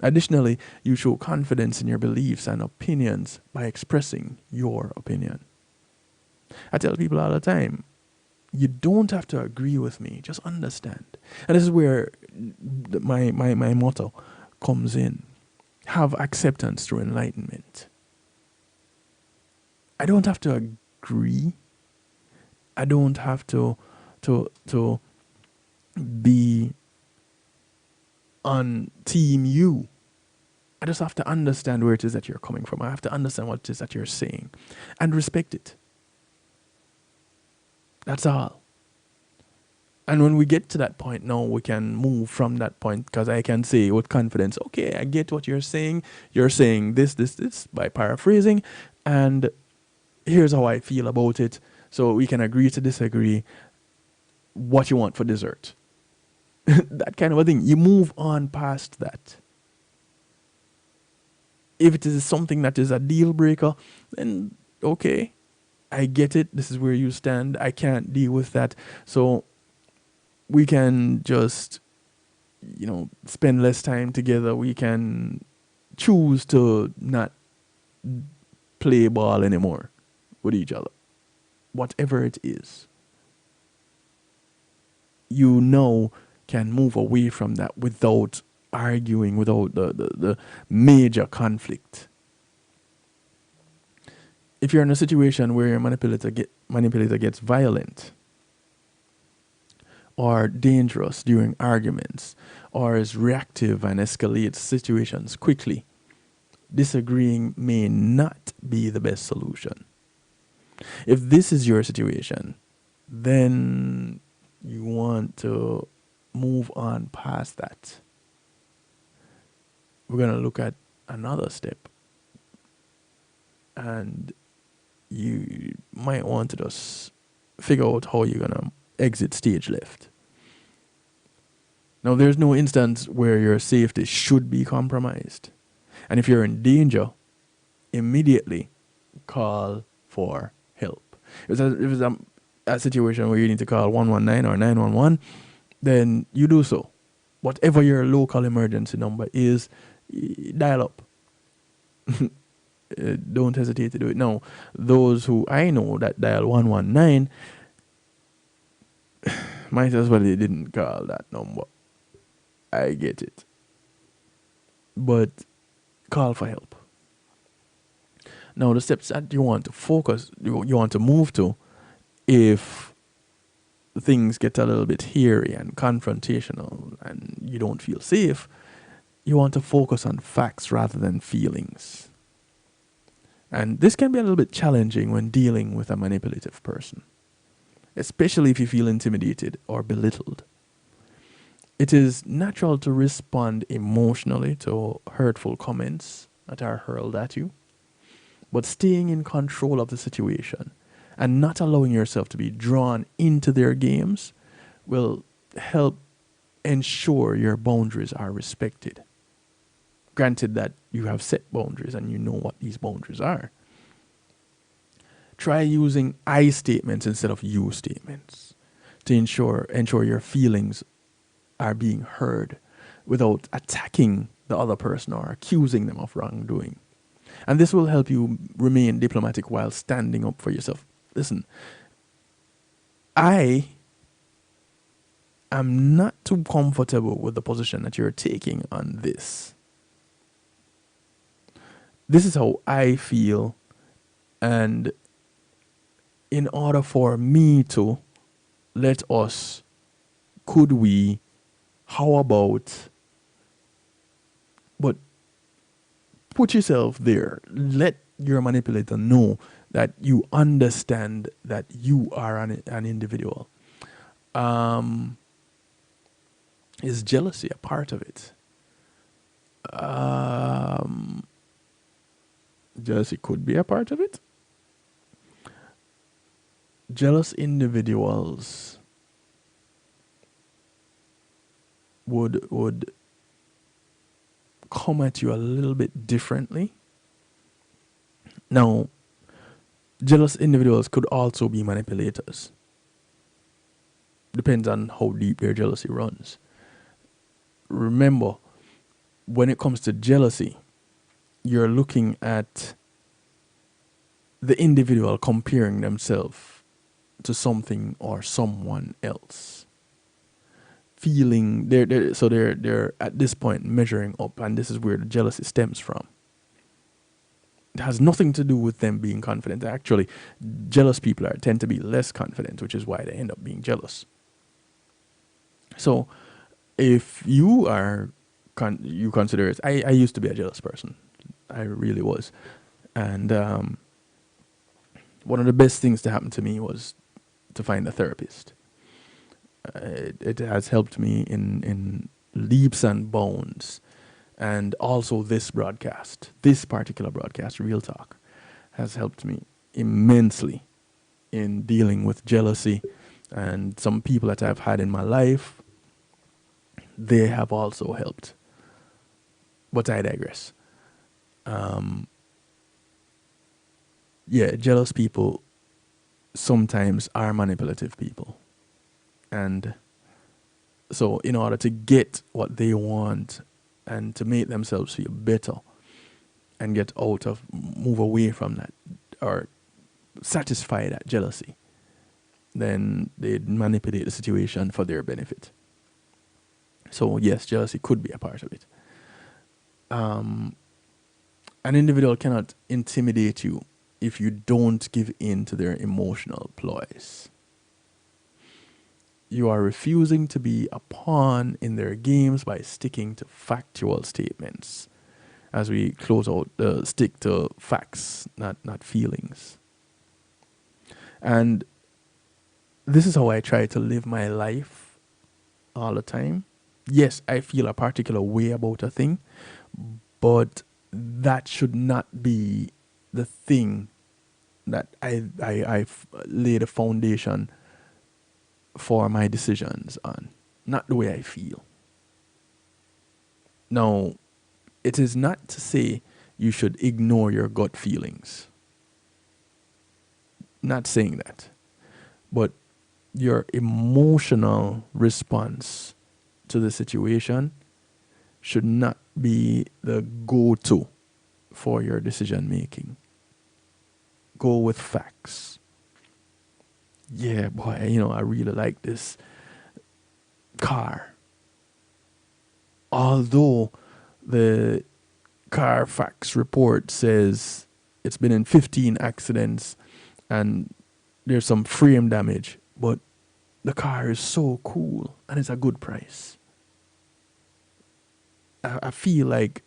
Additionally, you show confidence in your beliefs and opinions by expressing your opinion. I tell people all the time, you don't have to agree with me, just understand. And this is where my motto comes in. Have acceptance through enlightenment. I don't have to agree. I don't have to be on team you. I just have to understand where it is that you're coming from. I have to understand what it is that you're saying and respect it. That's all. And when we get to that point now, we can move from that point, because I can say with confidence, okay, I get what you're saying. You're saying this, by paraphrasing, and here's how I feel about it. So we can agree to disagree. What you want for dessert. That kind of a thing. You move on past that. If it is something that is a deal breaker, then okay, I get it. This is where you stand. I can't deal with that. So we can just, spend less time together. We can choose to not play ball anymore with each other. Whatever it is. You can move away from that without arguing, without the major conflict. If you're in a situation where your manipulator gets violent or dangerous during arguments, or is reactive and escalates situations quickly, disagreeing may not be the best solution. If this is your situation, then you want to move on past that. We're going to look at another step. And you might want to just figure out how you're going to exit stage left. Now, there's no instance where your safety should be compromised. And if you're in danger, immediately call for help. If it's a situation where you need to call 119 or 911, then you do so. Whatever your local emergency number is, dial up. Don't hesitate to do it. Now, those who I know that dial 119, might as well they didn't call that number. I get it. But call for help. Now, the steps that you want to focus, you want to move to, if things get a little bit hairy and confrontational and you don't feel safe, you want to focus on facts rather than feelings. And this can be a little bit challenging when dealing with a manipulative person, especially if you feel intimidated or belittled. It is natural to respond emotionally to hurtful comments that are hurled at you, but staying in control of the situation and not allowing yourself to be drawn into their games will help ensure your boundaries are respected. Granted that you have set boundaries and you know what these boundaries are. Try using I statements instead of you statements to ensure your feelings are being heard without attacking the other person or accusing them of wrongdoing. And this will help you remain diplomatic while standing up for yourself. Listen, I am not too comfortable with the position that you're taking on this. This is how I feel, and in order for me to let us, could we, how about, but put yourself there. Let your manipulator know that you understand that you are an individual. Is jealousy a part of it? Jealousy could be a part of it. Jealous individuals would come at you a little bit differently. Now, jealous individuals could also be manipulators. depends on how deep their jealousy runs. Remember, when it comes to jealousy, you're looking at the individual comparing themselves to something or someone else. Feeling they're at this point measuring up, and this is where the jealousy stems from. It has nothing to do with them being confident. Actually, jealous people tend to be less confident, which is why they end up being jealous. So, if you are, you consider it. I used to be a jealous person. I really was, and one of the best things to happen to me was to find a therapist. It has helped me in leaps and bounds. And also this particular broadcast, Real Talk, has helped me immensely in dealing with jealousy. And some people that I've had in my life, they have also helped. But I digress. Jealous people sometimes are manipulative people. And so in order to get what they want and to make themselves feel better and move away from that or satisfy that jealousy, then they manipulate the situation for their benefit. So yes, jealousy could be a part of it. An individual cannot intimidate you if you don't give in to their emotional ploys. You are refusing to be a pawn in their games by sticking to factual statements. As we close out, stick to facts, not feelings. And this is how I try to live my life all the time. Yes, I feel a particular way about a thing, but that should not be the thing that I've laid a foundation for my decisions on, not the way I feel. Now, it is not to say you should ignore your gut feelings. Not saying that. But your emotional response to the situation should not be the go-to for your decision making. Go with facts. Yeah, boy, I really like this car. Although the Carfax report says it's been in 15 accidents and there's some frame damage, but the car is so cool and it's a good price. I feel like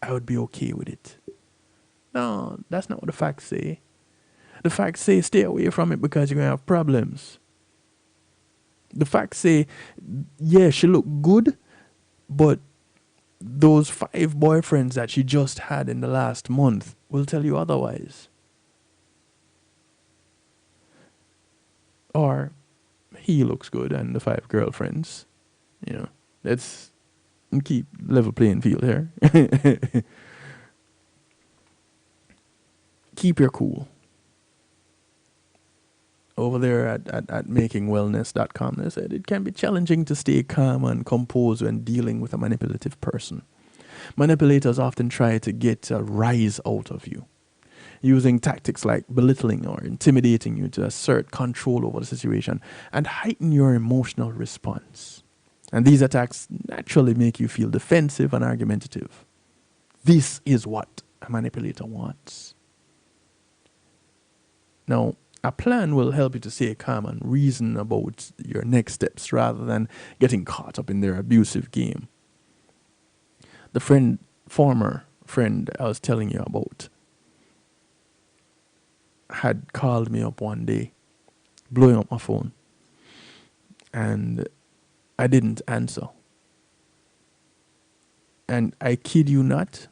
I would be okay with it. No, that's not what the facts say. The facts say stay away from it because you're going to have problems. The facts say, yeah, she looked good, but those 5 boyfriends that she just had in the last month will tell you otherwise. Or he looks good and the 5 girlfriends. Let's keep level playing field here. Keep your cool. Over there at makingwellness.com, they said it can be challenging to stay calm and composed when dealing with a manipulative person. Manipulators often try to get a rise out of you, using tactics like belittling or intimidating you to assert control over the situation and heighten your emotional response. And these attacks naturally make you feel defensive and argumentative. This is what a manipulator wants. Now, a plan will help you to stay calm and reason about your next steps rather than getting caught up in their abusive game. The former friend I was telling you about had called me up one day, blowing up my phone, and I didn't answer. And I kid you not,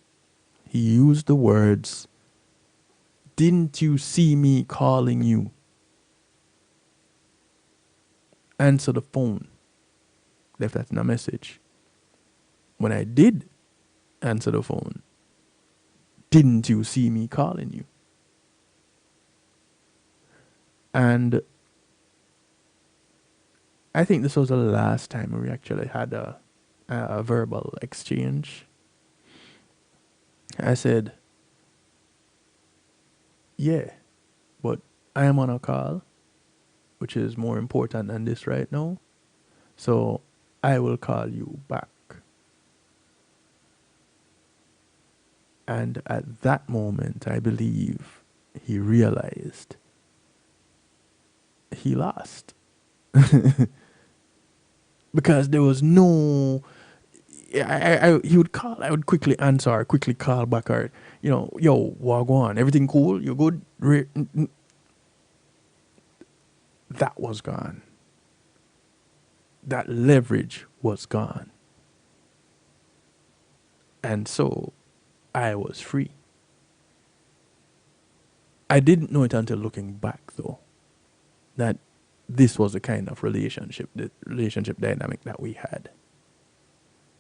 he used the words, "Didn't you see me calling you? Answer the phone." Left that in a message. When I did answer the phone, "Didn't you see me calling you?" And I think this was the last time we actually had a verbal exchange. I said, yeah, but I am on a call, which is more important than this right now. So I will call you back. And at that moment, I believe he realized he lost. Because there was no... he would call, I would quickly answer, or quickly call back, or, yo, wagwan, everything cool? You good? That was gone. That leverage was gone. And so I was free. I didn't know it until looking back, though, that this was the kind of relationship dynamic that we had.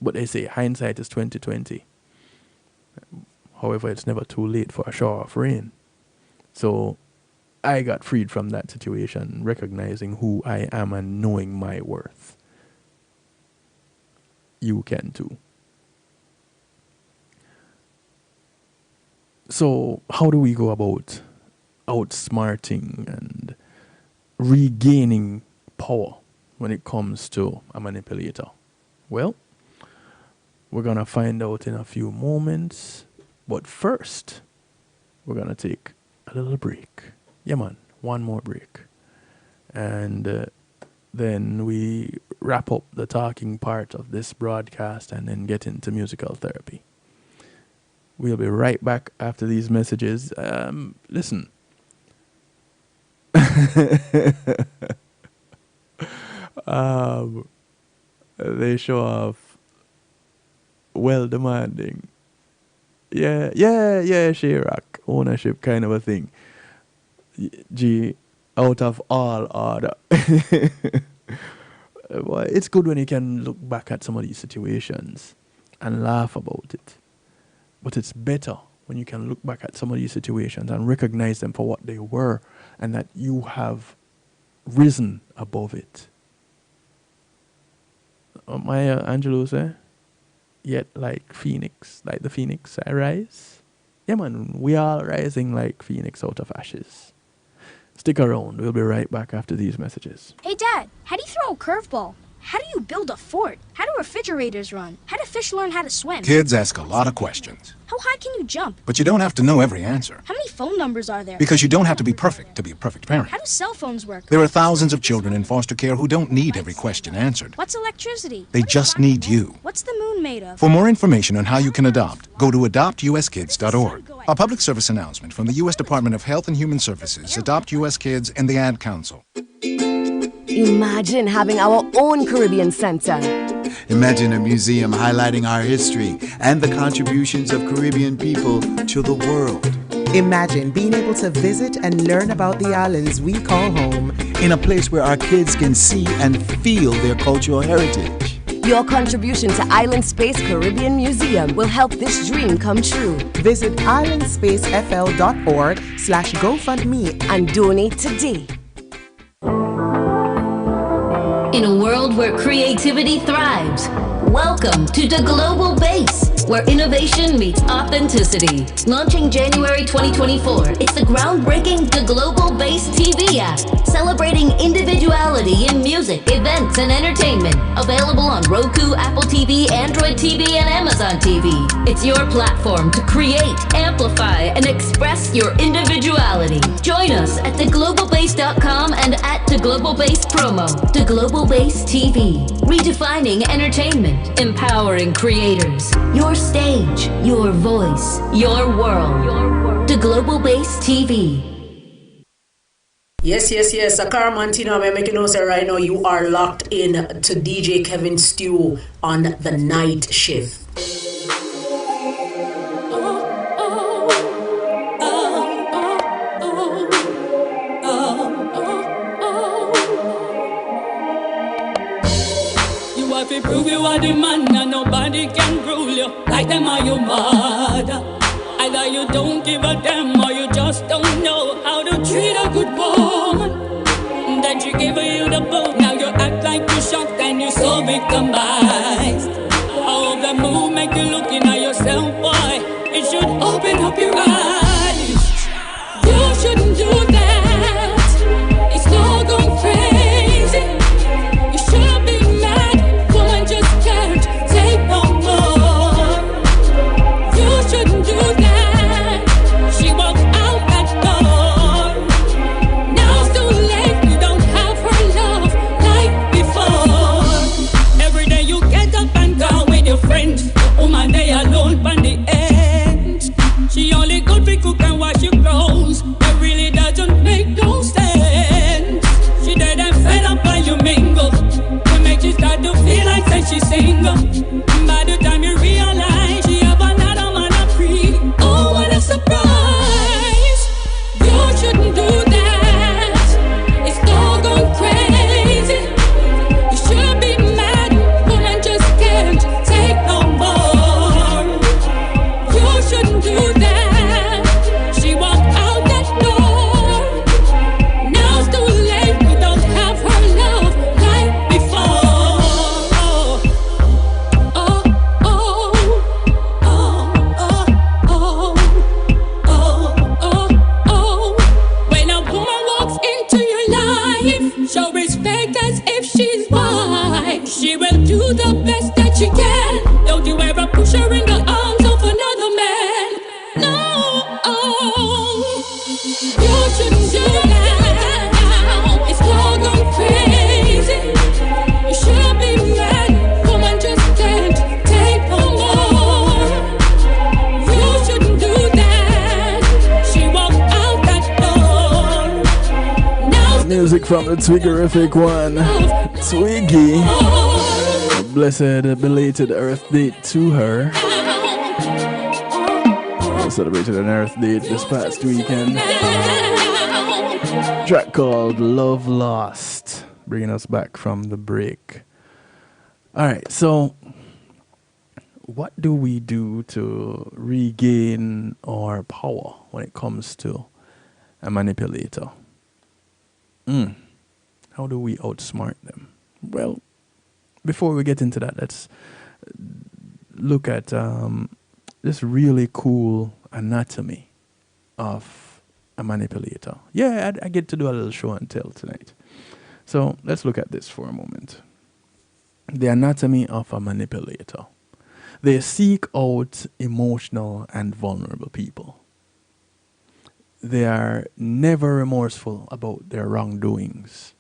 But they say hindsight is 20/20. However, it's never too late for a shower of rain. So I got freed from that situation, recognizing who I am and knowing my worth. You can too. So how do we go about outsmarting and regaining power when it comes to a manipulator? Well, we're going to find out in a few moments. But first, we're going to take a little break. Yeah, man, one more break. And then we wrap up the talking part of this broadcast and then get into musical therapy. We'll be right back after these messages. Listen. They show off well demanding. Yeah, Chirac. Ownership kind of a thing. G, out of all order. Well, it's good when you can look back at some of these situations and laugh about it. But it's better when you can look back at some of these situations and recognize them for what they were and that you have risen above it. Maya Angelou say, yet like Phoenix, like the Phoenix, I rise. Yeah, man, we are rising like Phoenix out of ashes. Stick around. We'll be right back after these messages. Hey, Dad, how do you throw a curveball? How do you build a fort? How do refrigerators run? How do fish learn how to swim? Kids ask a lot of questions. How high can you jump? But you don't have to know every answer. How many phone numbers are there? Because you don't have to be perfect to be a perfect parent. How do cell phones work? There are thousands of children in foster care who don't need every question answered. What's electricity? They just need you. What's the moon made of? For more information on how you can adopt, go to adoptuskids.org. A public service announcement from the U.S. Department of Health and Human Services, Adopt U.S. Kids, and the Ad Council. Imagine having our own Caribbean Center. Imagine a museum highlighting our history and the contributions of Caribbean people to the world. Imagine being able to visit and learn about the islands we call home. In a place where our kids can see and feel their cultural heritage. Your contribution to Island Space Caribbean Museum will help this dream come true. Visit islandspacefl.org/GoFundMe and donate today. In a world where creativity thrives, welcome to the Global Base, where innovation meets authenticity. Launching January 2024, it's the groundbreaking The Global Base TV app, celebrating individuality in music, events, and entertainment. Available on Roku, Apple TV, Android TV, and Amazon TV. It's your platform to create, amplify, and express your individuality. Join us at theglobalbase.com and at The Global Base Promo. The Global Base TV, redefining entertainment, empowering creators. Your stage, your voice, your world. The Global Base TV. Yes. Akara Mantino, I'm making notes right now. You are locked in to DJ Kevin Stew on the night shift. Prove you are the man and nobody can rule you. Like them or you mad. Either you don't give a damn or you just don't know how to treat a good woman. Then she gave you the bone. Now you act like compromised. How the move make you looking at yourself, boy. It should open up your eyes. You shouldn't do that. It's not going crazy. You should be mad. Woman just can't take no more. You shouldn't do that. She walked out that door. Now it's too late. You don't have her love like before. Every day you get up and go with your friends. The woman they alone on the end. She only good for cook and wash your clothes. That really doesn't make no sense. She dead and fed up while you mingle. To make you start to feel like that she's single. By the time you realize she have another man a free. Oh, what a surprise. You shouldn't do that. It's all gone crazy. You should be mad. Woman just can't take no more. You shouldn't do that. She walked out that door. Now it's too late. You don't have her love like before. Oh, oh, oh, oh, oh, oh, oh. When a woman walks into your life, show respect as if she's wife. She will do the best that she can. Don't you ever push her in the arms of another man. No, you shouldn't do that. It's all gone crazy. You should be mad. Woman just can't take no more. You shouldn't do that. She walked out that door. Now Music from the Twiggerific one, Twiggy. A blessed belated Earth Day to her. I celebrated an Earth Day this past weekend. Track called Love Lost, bringing us back from the break. Alright, so what do we do to regain our power when it comes to a manipulator? How do we outsmart them? Well, before we get into that, let's look at this really cool anatomy of a manipulator. Yeah, I get to do a little show and tell tonight. So let's look at this for a moment. The anatomy of a manipulator. They seek out emotional and vulnerable people. They are never remorseful about their wrongdoings.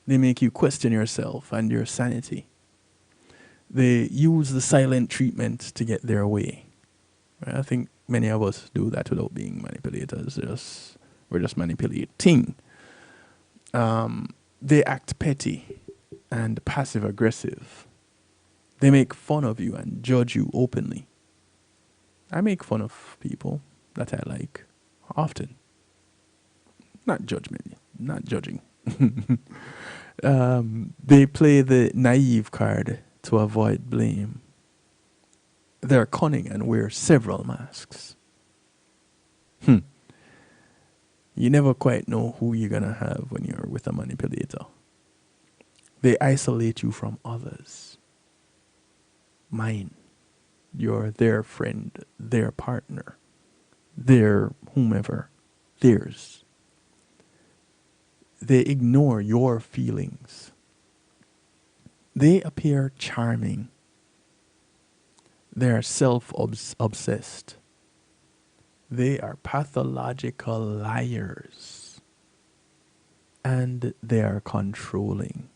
They make you question yourself and your sanity. They use the silent treatment to get their way. I think many of us do that without being manipulators. We're just manipulating. They act petty and passive aggressive. They make fun of you and judge you openly. I make fun of people that I like often. Not judgment, not judging. They play the naive card to avoid blame. They're cunning and wear several masks. You never quite know who you're going to have when you're with a manipulator. They isolate you from others. Mine. You're their friend, their partner, their whomever, theirs. They ignore your feelings. They appear charming. They are self-obsessed. They are pathological liars. And they are controlling.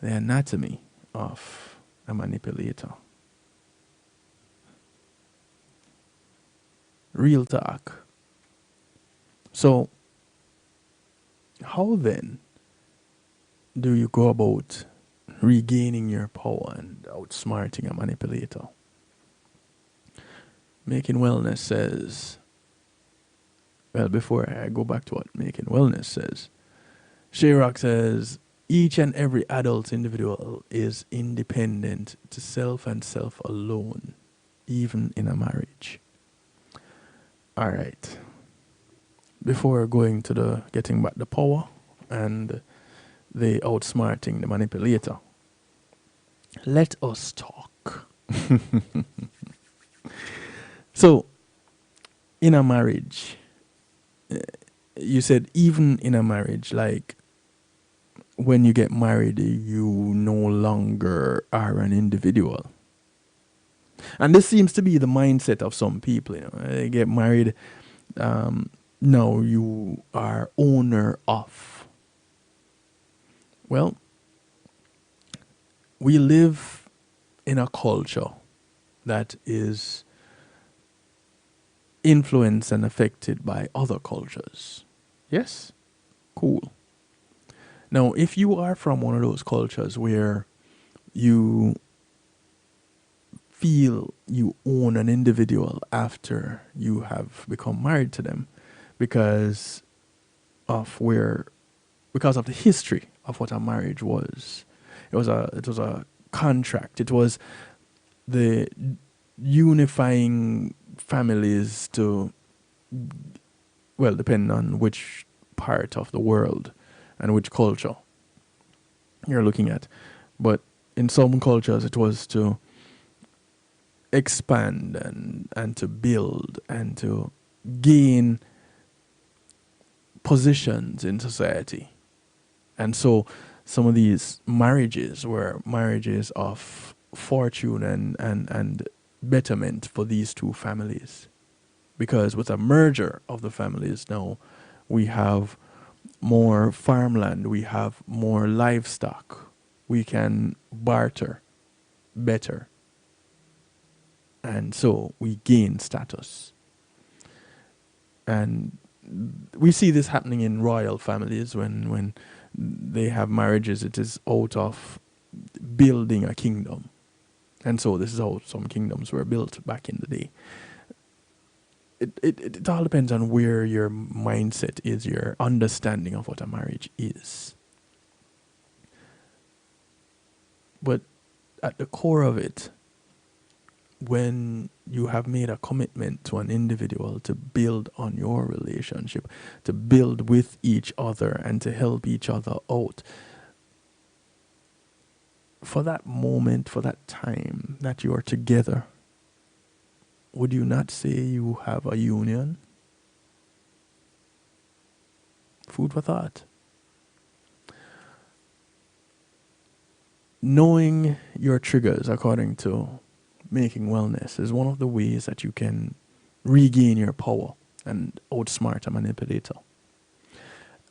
The anatomy of a manipulator. Real talk. So, how then do you go about regaining your power and outsmarting a manipulator? Making Wellness says, well, before I go back to what Making Wellness says, Shayrock says, each and every adult individual is independent to self and self alone, even in a marriage. All right. Before going to the getting back the power and the outsmarting the manipulator. Let us talk. So, in a marriage, you said even in a marriage, like when you get married, you no longer are an individual. And this seems to be the mindset of some people. They get married, now you are owner of. Well, we live in a culture that is influenced and affected by other cultures. Yes? Cool. Now, if you are from one of those cultures where you feel you own an individual after you have become married to them because of the history of what a marriage was. It was a contract. It was the unifying families to, well, depending on which part of the world and which culture you're looking at. But in some cultures, it was to expand and to build and to gain positions in society. And so some of these marriages were marriages of fortune and betterment for these two families. Because with a merger of the families now, we have more farmland, we have more livestock, we can barter better. And so we gain status. And we see this happening in royal families when they have marriages. It is out of building a kingdom. And so this is how some kingdoms were built back in the day. It all depends on where your mindset is, your understanding of what a marriage is. But at the core of it, when you have made a commitment to an individual to build on your relationship, to build with each other and to help each other out, for that moment, for that time that you are together, would you not say you have a union? Food for thought. Knowing your triggers according to Making Wellness is one of the ways that you can regain your power and outsmart a manipulator.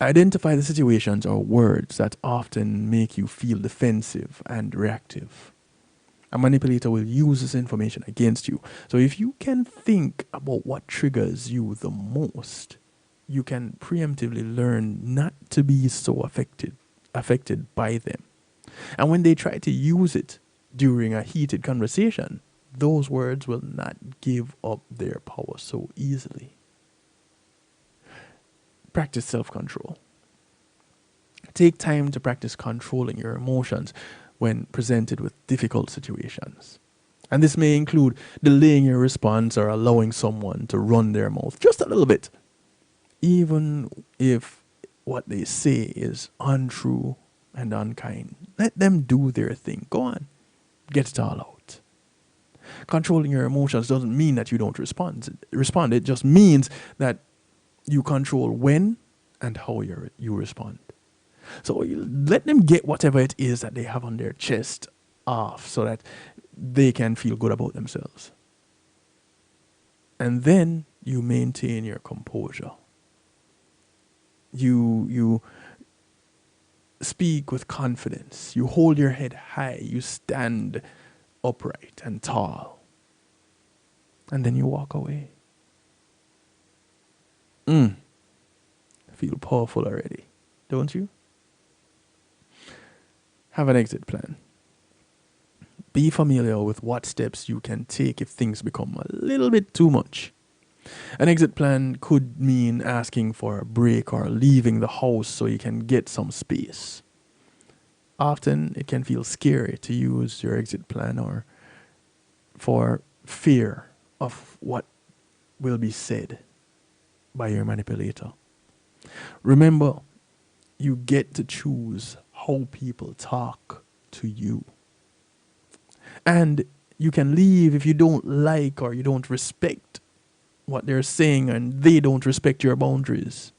Identify the situations or words that often make you feel defensive and reactive. A manipulator will use this information against you. So if you can think about what triggers you the most, you can preemptively learn not to be so affected by them. And when they try to use it during a heated conversation, those words will not give up their power so easily. Practice self-control. Take time to practice controlling your emotions when presented with difficult situations. And this may include delaying your response or allowing someone to run their mouth just a little bit, even if what they say is untrue and unkind. Let them do their thing. Go on. Get it all out. Controlling your emotions doesn't mean that you don't respond. It just means that you control when and how you respond. So you let them get whatever it is that they have on their chest off so that they can feel good about themselves. And then you maintain your composure. You speak with confidence. You hold your head high. You stand upright and tall. And then you walk away. Feel powerful already, don't you? Have an exit plan. Be familiar with what steps you can take if things become a little bit too much. An exit plan could mean asking for a break or leaving the house so you can get some space. Often it can feel scary to use your exit plan or for fear of what will be said by your manipulator. Remember, you get to choose how people talk to you. And you can leave if you don't like or you don't respect what they're saying and they don't respect your boundaries.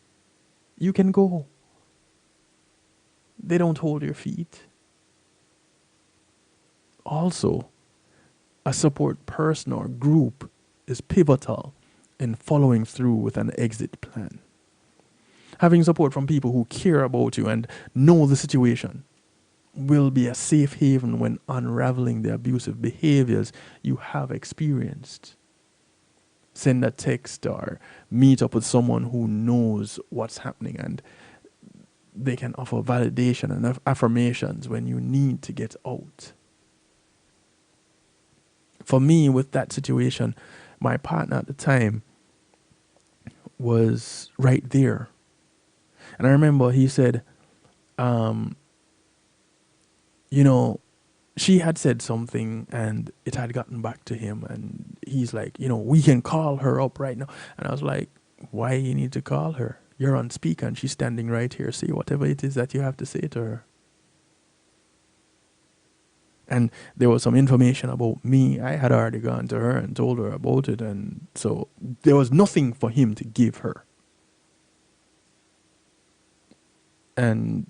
You can go. They don't hold your feet. Also, a support person or group is pivotal in following through with an exit plan. Having support from people who care about you and know the situation will be a safe haven when unraveling the abusive behaviors you have experienced. Send a text or meet up with someone who knows what's happening, and they can offer validation and affirmations when you need to get out. For me, with that situation, my partner at the time was right there. And I remember he said, you know, she had said something and it had gotten back to him. And he's like, you know, we can call her up right now. And I was like, why you need to call her? You're on speaker and she's standing right here. Say whatever it is that you have to say to her. And there was some information about me. I had already gone to her and told her about it. And so there was nothing for him to give her. And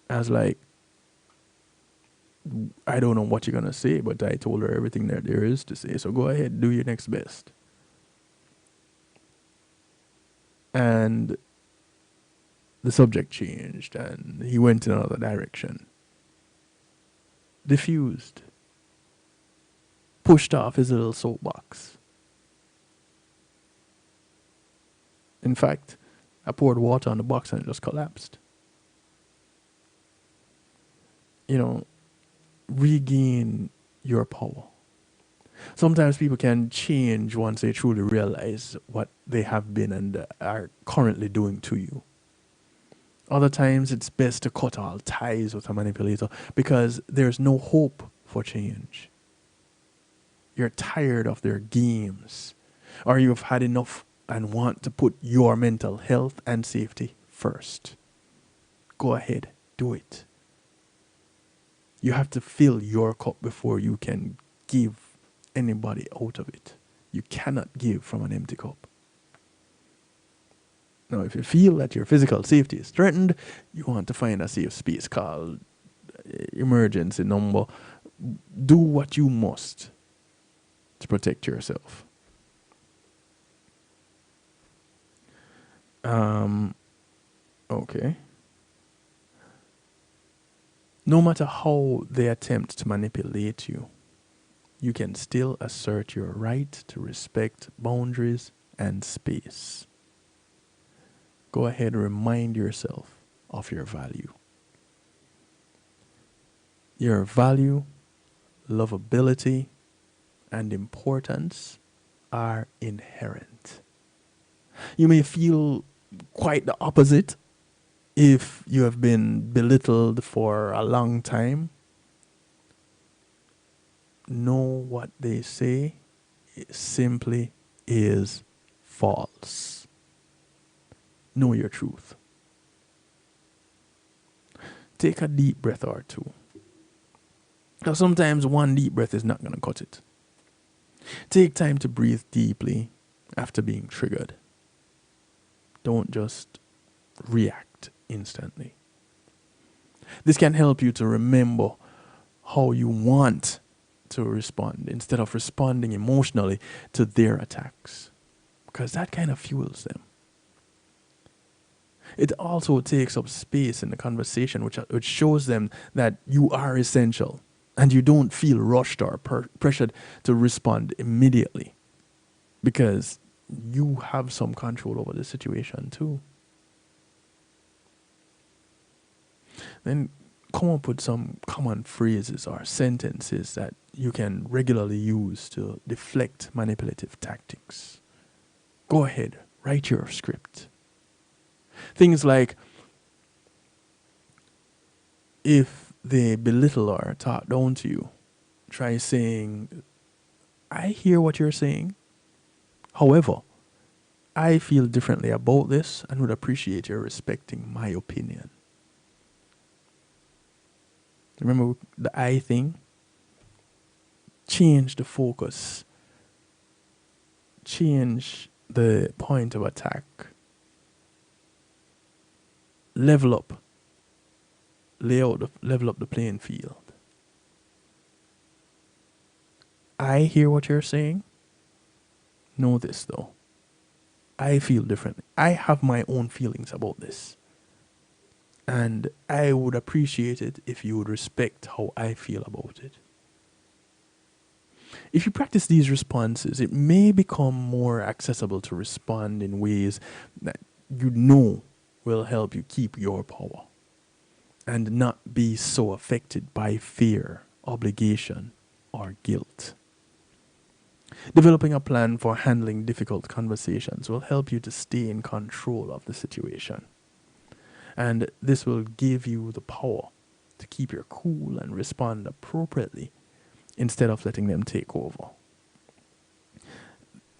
I was like, I don't know what you're going to say, but I told her everything that there is to say. So go ahead, do your next best. And the subject changed and he went in another direction. Diffused. Pushed off his little soapbox. In fact, I poured water on the box and it just collapsed. You know, regain your power. Sometimes people can change once they truly realize what they have been and are currently doing to you. Other times it's best to cut all ties with a manipulator because there's no hope for change. You're tired of their games, or you've had enough and want to put your mental health and safety first. Go ahead, do it. You have to fill your cup before you can give anybody out of it. You cannot give from an empty cup. Now, if you feel that your physical safety is threatened, you want to find a safe space called emergency number. Do what you must to protect yourself. Okay. No matter how they attempt to manipulate you, you can still assert your right to respect boundaries and space. Go ahead and remind yourself of your value. Your value, lovability, and importance are inherent. You may feel quite the opposite if you have been belittled for a long time. Know what they say simply is false. Know your truth. Take a deep breath or two. Now, sometimes one deep breath is not going to cut it. Take time to breathe deeply after being triggered. Don't just react instantly. This can help you to remember how you want to respond instead of responding emotionally to their attacks, because that kind of fuels them. It also takes up space in the conversation, which shows them that you are essential and you don't feel rushed or pressured to respond immediately, because you have some control over the situation too. Then come up with some common phrases or sentences that you can regularly use to deflect manipulative tactics. Go ahead, write your script. Things like, if they belittle or talk down to you, try saying, I hear what you're saying. However, I feel differently about this and would appreciate your respecting my opinion. Remember the I thing? Change the focus. Change the point of attack. Level up. Level up the playing field. I hear what you're saying. Know this though. I feel differently. I have my own feelings about this. And I would appreciate it if you would respect how I feel about it. If you practice these responses, it may become more accessible to respond in ways that you know will help you keep your power and not be so affected by fear, obligation, or guilt. Developing a plan for handling difficult conversations will help you to stay in control of the situation. And this will give you the power to keep your cool and respond appropriately instead of letting them take over.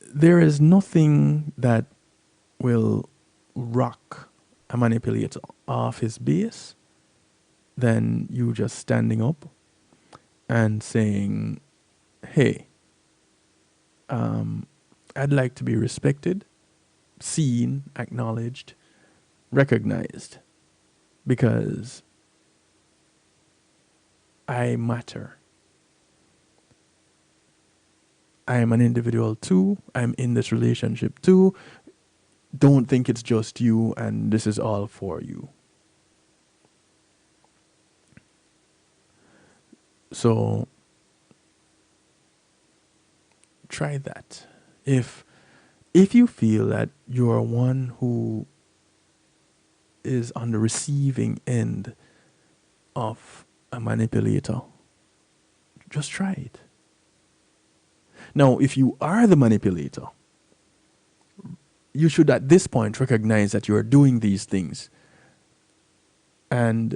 There is nothing that will rock a manipulator off his base than you just standing up and saying, hey, I'd like to be respected, seen, acknowledged, recognized, because I matter. I am an individual too. I'm in this relationship too. Don't think it's just you and this is all for you. So try that. If you feel that you're one who is on the receiving end of a manipulator, just try it. Now, if you are the manipulator, you should at this point recognize that you're doing these things. And,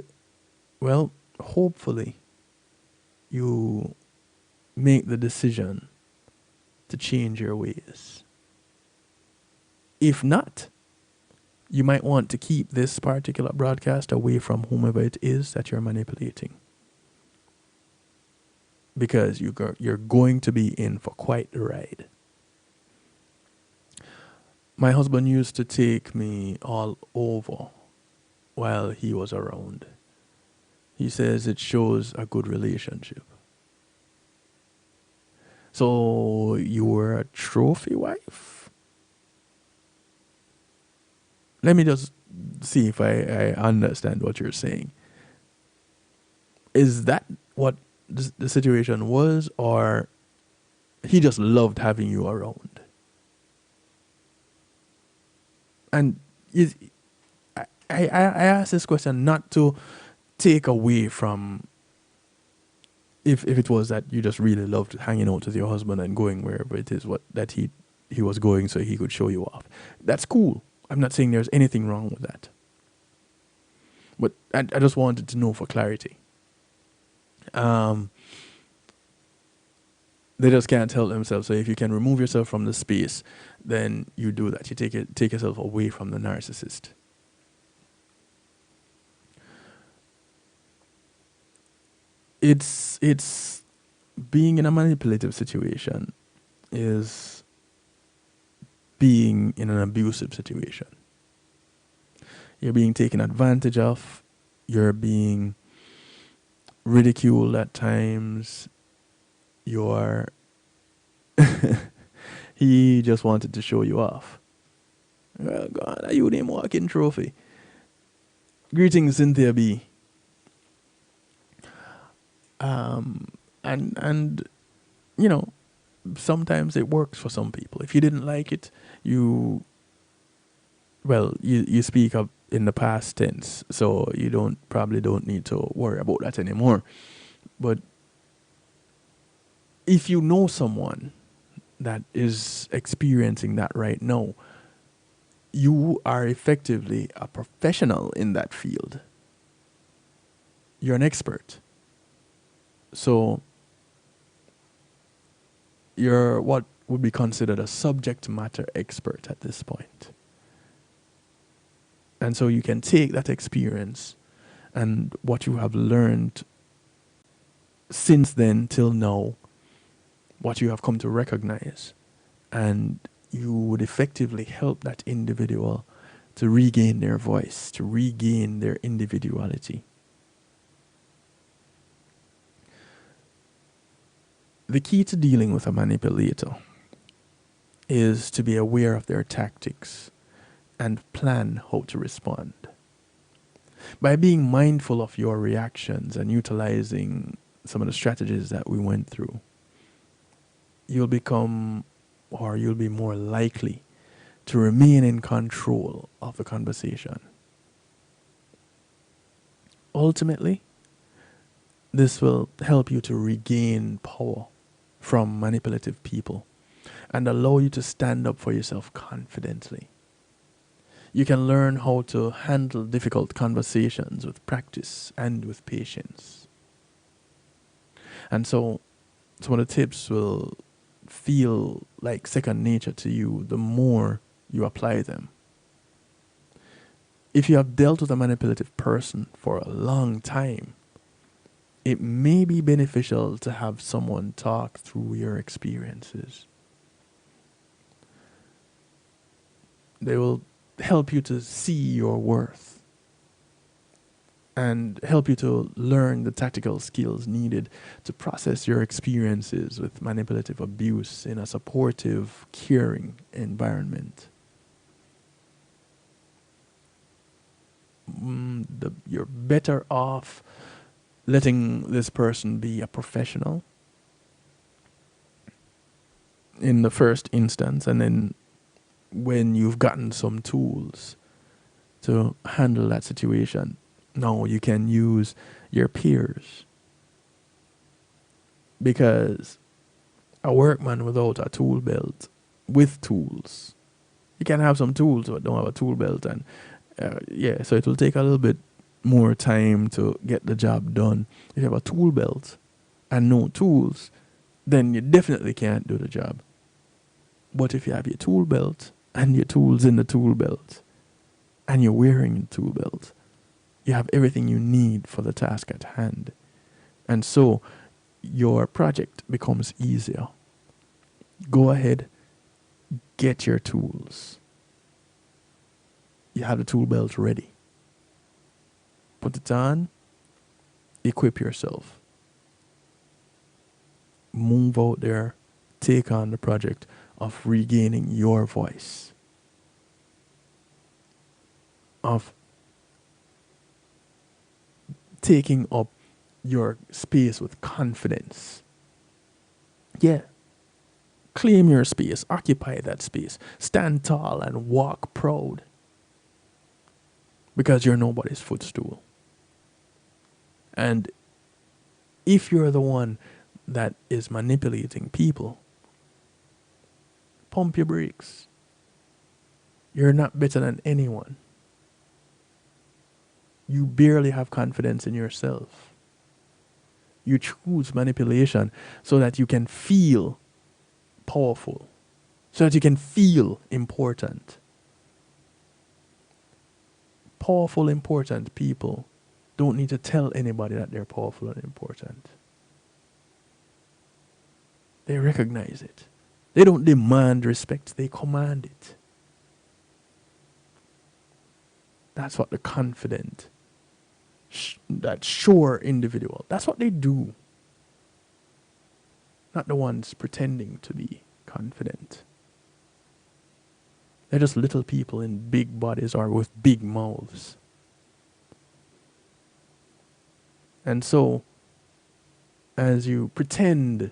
well, hopefully you make the decision to change your ways. If not, you might want to keep this particular broadcast away from whomever it is that you're manipulating. Because you're going to be in for quite the ride. My husband used to take me all over while he was around. He says it shows a good relationship. So you were a trophy wife? Let me just see if I understand what you're saying. Is that what the situation was, or he just loved having you around? And I ask this question not to take away from if it was that you just really loved hanging out with your husband and going wherever it is that he was going so he could show you off. That's cool. I'm not saying there's anything wrong with that. But I just wanted to know for clarity. They just can't help themselves. So if you can remove yourself from the space, then you do that. You take yourself away from the narcissist. It's being in a manipulative situation is being in an abusive situation. You're being taken advantage of. You're being ridiculed at times. You're he just wanted to show you off. Well, God, are you name walking trophy? Greetings, Cynthia B. And you know, sometimes it works for some people. If you didn't like it, you speak up in the past tense, so you probably don't need to worry about that anymore. But if you know someone that is experiencing that right now, you are effectively a professional in that field. You're an expert. So you're what would be considered a subject matter expert at this point. And so you can take that experience and what you have learned since then till now, what you have come to recognize, and you would effectively help that individual to regain their voice, to regain their individuality. The key to dealing with a manipulator is to be aware of their tactics and plan how to respond. By being mindful of your reactions and utilizing some of the strategies that we went through, you'll be more likely to remain in control of the conversation. Ultimately, this will help you to regain power from manipulative people and allow you to stand up for yourself confidently. You can learn how to handle difficult conversations with practice and with patience. And so some of the tips will feel like second nature to you the more you apply them. If you have dealt with a manipulative person for a long time, it may be beneficial to have someone talk through your experiences. They will help you to see your worth and help you to learn the tactical skills needed to process your experiences with manipulative abuse in a supportive, caring environment. You're better off letting this person be a professional in the first instance, and then when you've gotten some tools to handle that situation, now you can use your peers. Because a workman without a tool belt, with tools, you can have some tools but don't have a tool belt, and so it will take a little bit more time to get the job done. If you have a tool belt and no tools, then you definitely can't do the job. But if you have your tool belt and your tools in the tool belt and you're wearing the tool belt, you have everything you need for the task at hand. And so your project becomes easier. Go ahead, get your tools. You have the tool belt ready. Put it on, equip yourself. Move out there, take on the project of regaining your voice, of taking up your space with confidence. Yeah. Claim your space, occupy that space, stand tall and walk proud, because you're nobody's footstool. And if you're the one that is manipulating people, pump your brakes. You're not better than anyone. You barely have confidence in yourself. You choose manipulation so that you can feel powerful, so that you can feel important. Powerful, important people don't need to tell anybody that they're powerful and important. They recognize it. They don't demand respect, they command it. That's what the confident, that sure individual, that's what they do. Not the ones pretending to be confident. They're just little people in big bodies or with big mouths. And so, as you pretend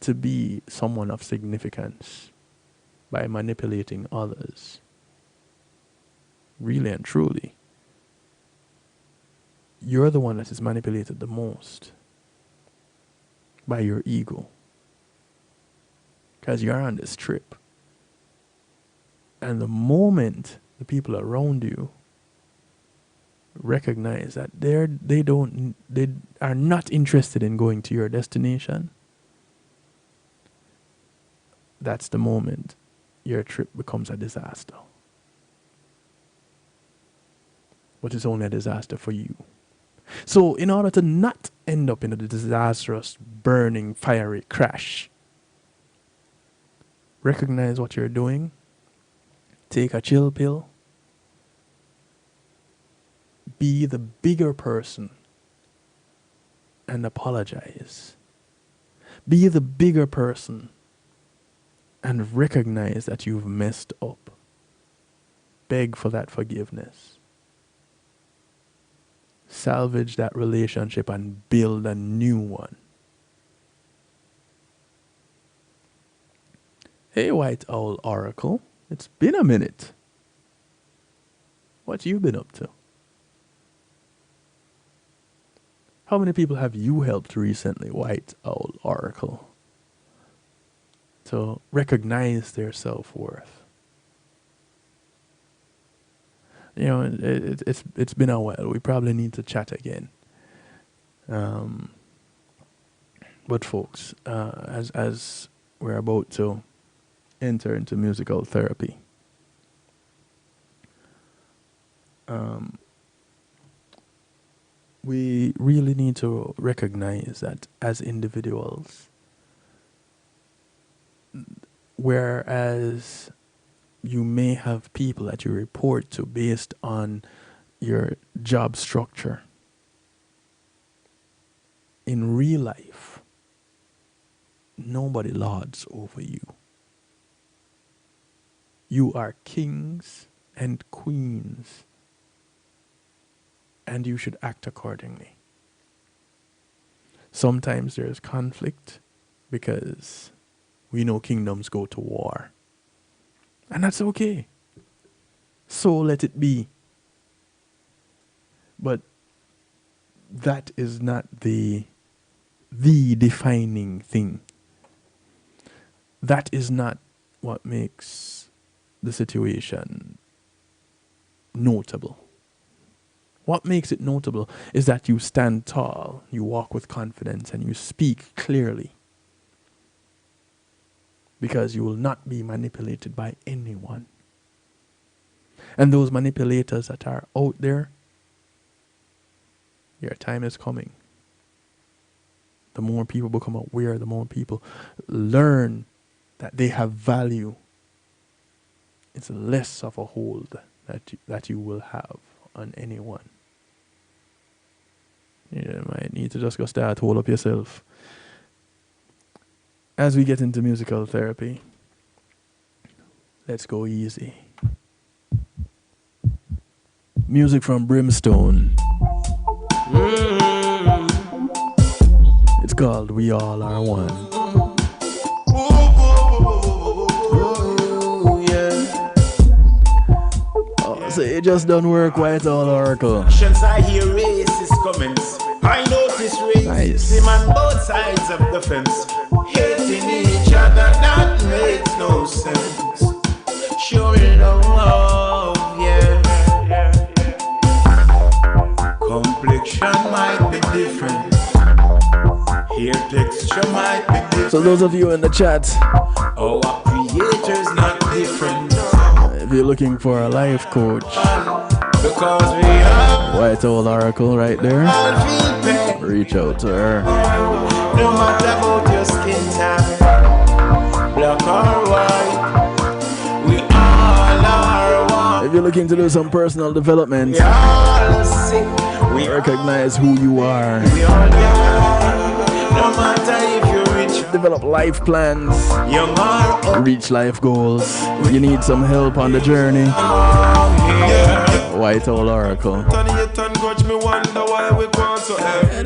to be someone of significance by manipulating others, really and truly, you're the one that is manipulated the most by your ego. Because you're on this trip. And the moment the people around you recognize that they are not interested in going to your destination, that's the moment your trip becomes a disaster. But it's only a disaster for you. So in order to not end up in a disastrous, burning, fiery crash. Recognize what you're doing. Take a chill pill. Be the bigger person and apologize. Be the bigger person and recognize that you've messed up. Beg for that forgiveness. Salvage that relationship and build a new one. Hey, White Owl Oracle. It's been a minute. What you been up to? How many people have you helped recently, White Owl Oracle, to recognize their self-worth? You know, it's been a while. We probably need to chat again. But folks, as we're about to enter into musical therapy, we really need to recognize that as individuals, whereas you may have people that you report to based on your job structure, in real life, nobody lords over you. You are kings and queens, and you should act accordingly. Sometimes there's conflict because we know kingdoms go to war. And that's okay. So let it be. But that is not the defining thing. That is not what makes the situation notable. What makes it notable is that you stand tall, you walk with confidence, and you speak clearly. Because you will not be manipulated by anyone. And those manipulators that are out there, your time is coming. The more people become aware, the more people learn that they have value, it's less of a hold that you will have on anyone. You might need to just go start hold up yourself. As we get into musical therapy, let's go easy. Music from Brimstone. It's called We All Are One. So it just don't work, White Owl Oracle. I hear racist comments. I notice racism on both sides of the fence. Hating each other, that makes no sense. Showing love, yeah. Complexion might be different. Hair texture might be different. So those of you in the chat, our creator's not different. If you're looking for a life coach, because we are White Owl Oracle right there, reach out to her. No matter about your skin type, black or white, we all are one. If you're looking to do some personal development, We all sick, we recognize who you are. We all die. No matter if you're rich, develop life plans, young or old, reach life goals. You need some help on the journey. White Owl Oracle. And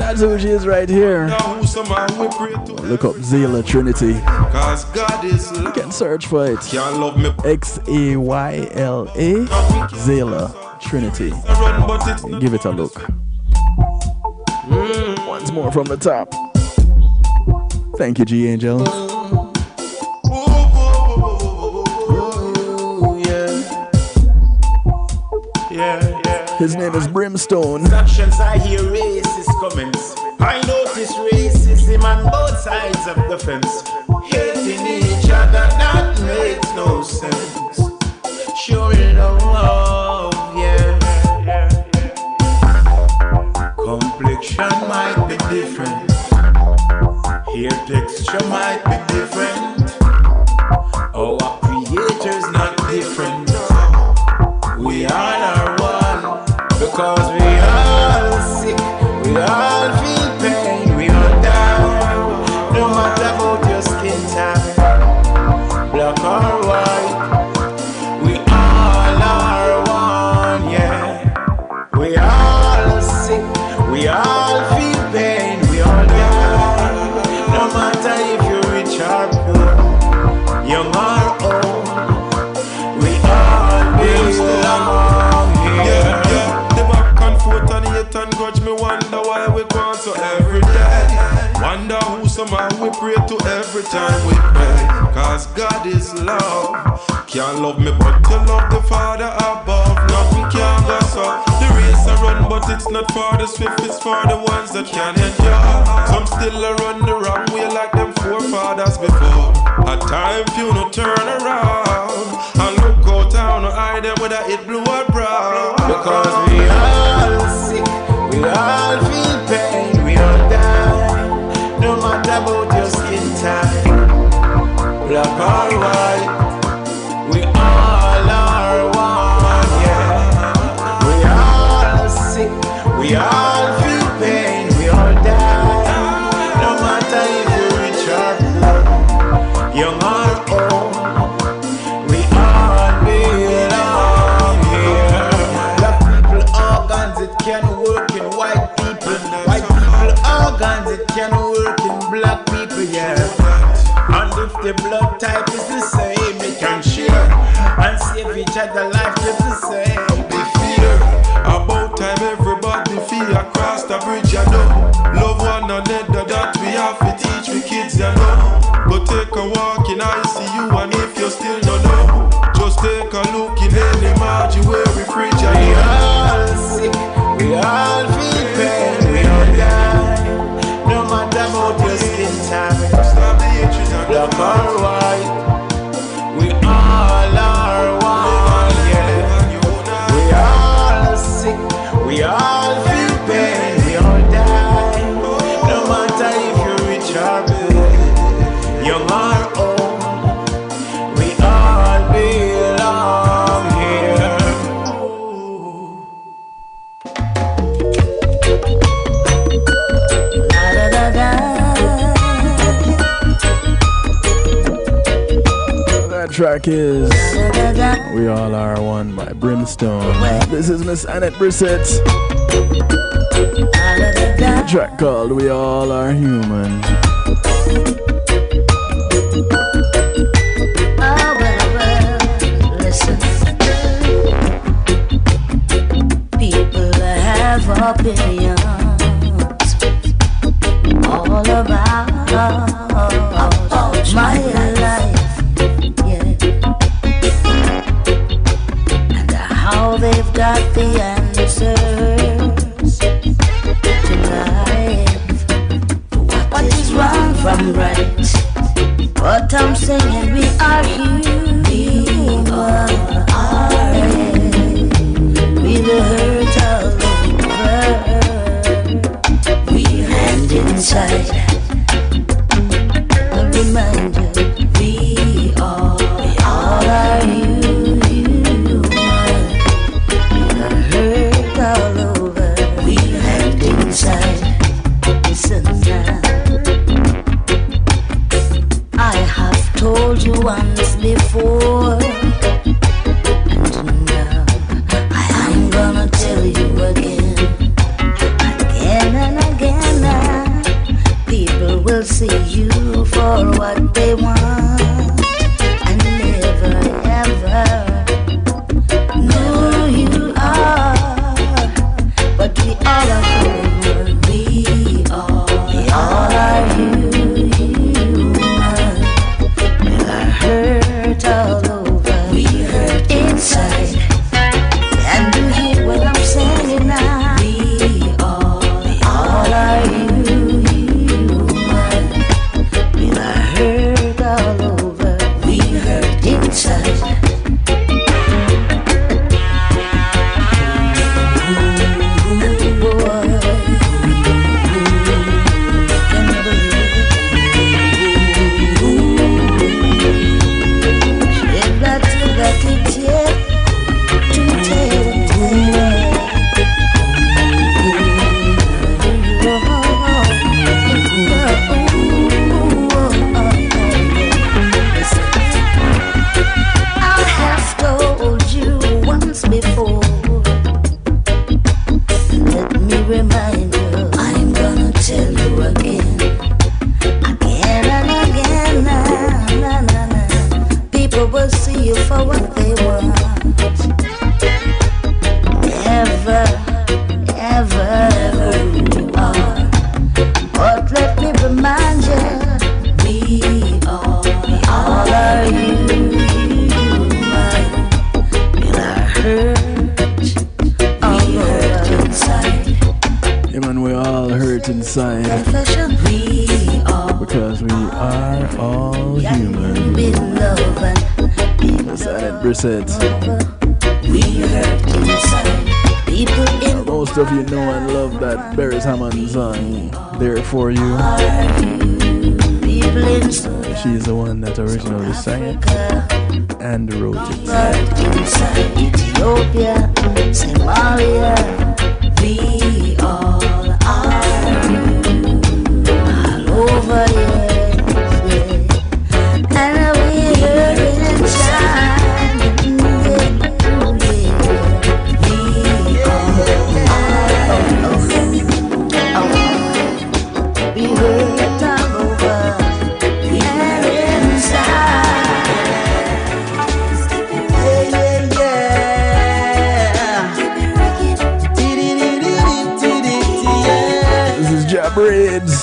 that's who she is right here. Look up Zayla Trinity. You can search for it. Xayla Zayla Trinity. Give it a look. Once more from the top. Thank you, G Angel. His name is Brimstone. Actions, I hear racist comments. I notice racism on both sides of the fence. Hating each other, that makes no sense. Showing love, yeah. Complexion might be different. Because we all sick, we all feel pain, we all down. No matter about your skin type, black or white, we all are one, yeah. We all sick, we all feel pain, we all die. No matter if you're rich or poor, young or old, we all belong here. Yeah. The back and forth and hate and grudge, me wonder why we go on so every day. Wonder who somehow we pray to every time we pray. Cause God is love. Can't love me but you love the Father above. Nothing can go so. The race I run but it's not for the swift, it's for the ones that can endure. Some still a run the wrong way like them forefathers before. A time few no turn around and look out town no hide them whether it blue or brown. Because we all sick, we all feel pain, we all die. No matter about your skin type, black or white, we all are one, yeah. We all sick, we all feel pain, we all die. No matter if you're rich or poor, young or old, we all belong here. Black people organs, it can work in white people. White people organs, it can work in black people, yeah. And if the blood type is the same, we can share and save each other life just the same. Be fear about time everybody feel across the bridge, you know. Love one another that we have to teach we kids, you know. Go take a walk in ICU and if you still don't know, just take a look in any margin where we preach, you know. We all sick, we all feel pain, we all die. No matter about your skin type, black or white, we all are one, yeah. We all sick, we all feel pain, we all die. No matter if you're rich or poor, young or old, we all belong here. That track is We All Are One by Brimstone. This is Miss Annette Brissett. The track called We All Are Human. Listen. People have opinions all about my life, yeah, and how they've got the answers to life. What is wrong from right? But I'm saying we are human. We are, with the hurt all over. We hand inside. A reminder, we all are human. The hurt all over. remind you. I'm gonna tell you again, again and again. Nah, nah, nah, nah. People will see you for what they want. Never, ever, ever you are. But let me remind you, we all are human. With our hurt, we hurt inside. Yeah, man, we all hurt inside. We all, because we are all human. with love and Silent Brissett. we hurt inside. People in Most of you know and love that Barry Hammond song, There For You. people inside. She's the one that originally sang it and wrote it. Inside Ethiopia, Somalia, we all are over here, and we hurt inside. We hurt all over and inside. This is Jabraids.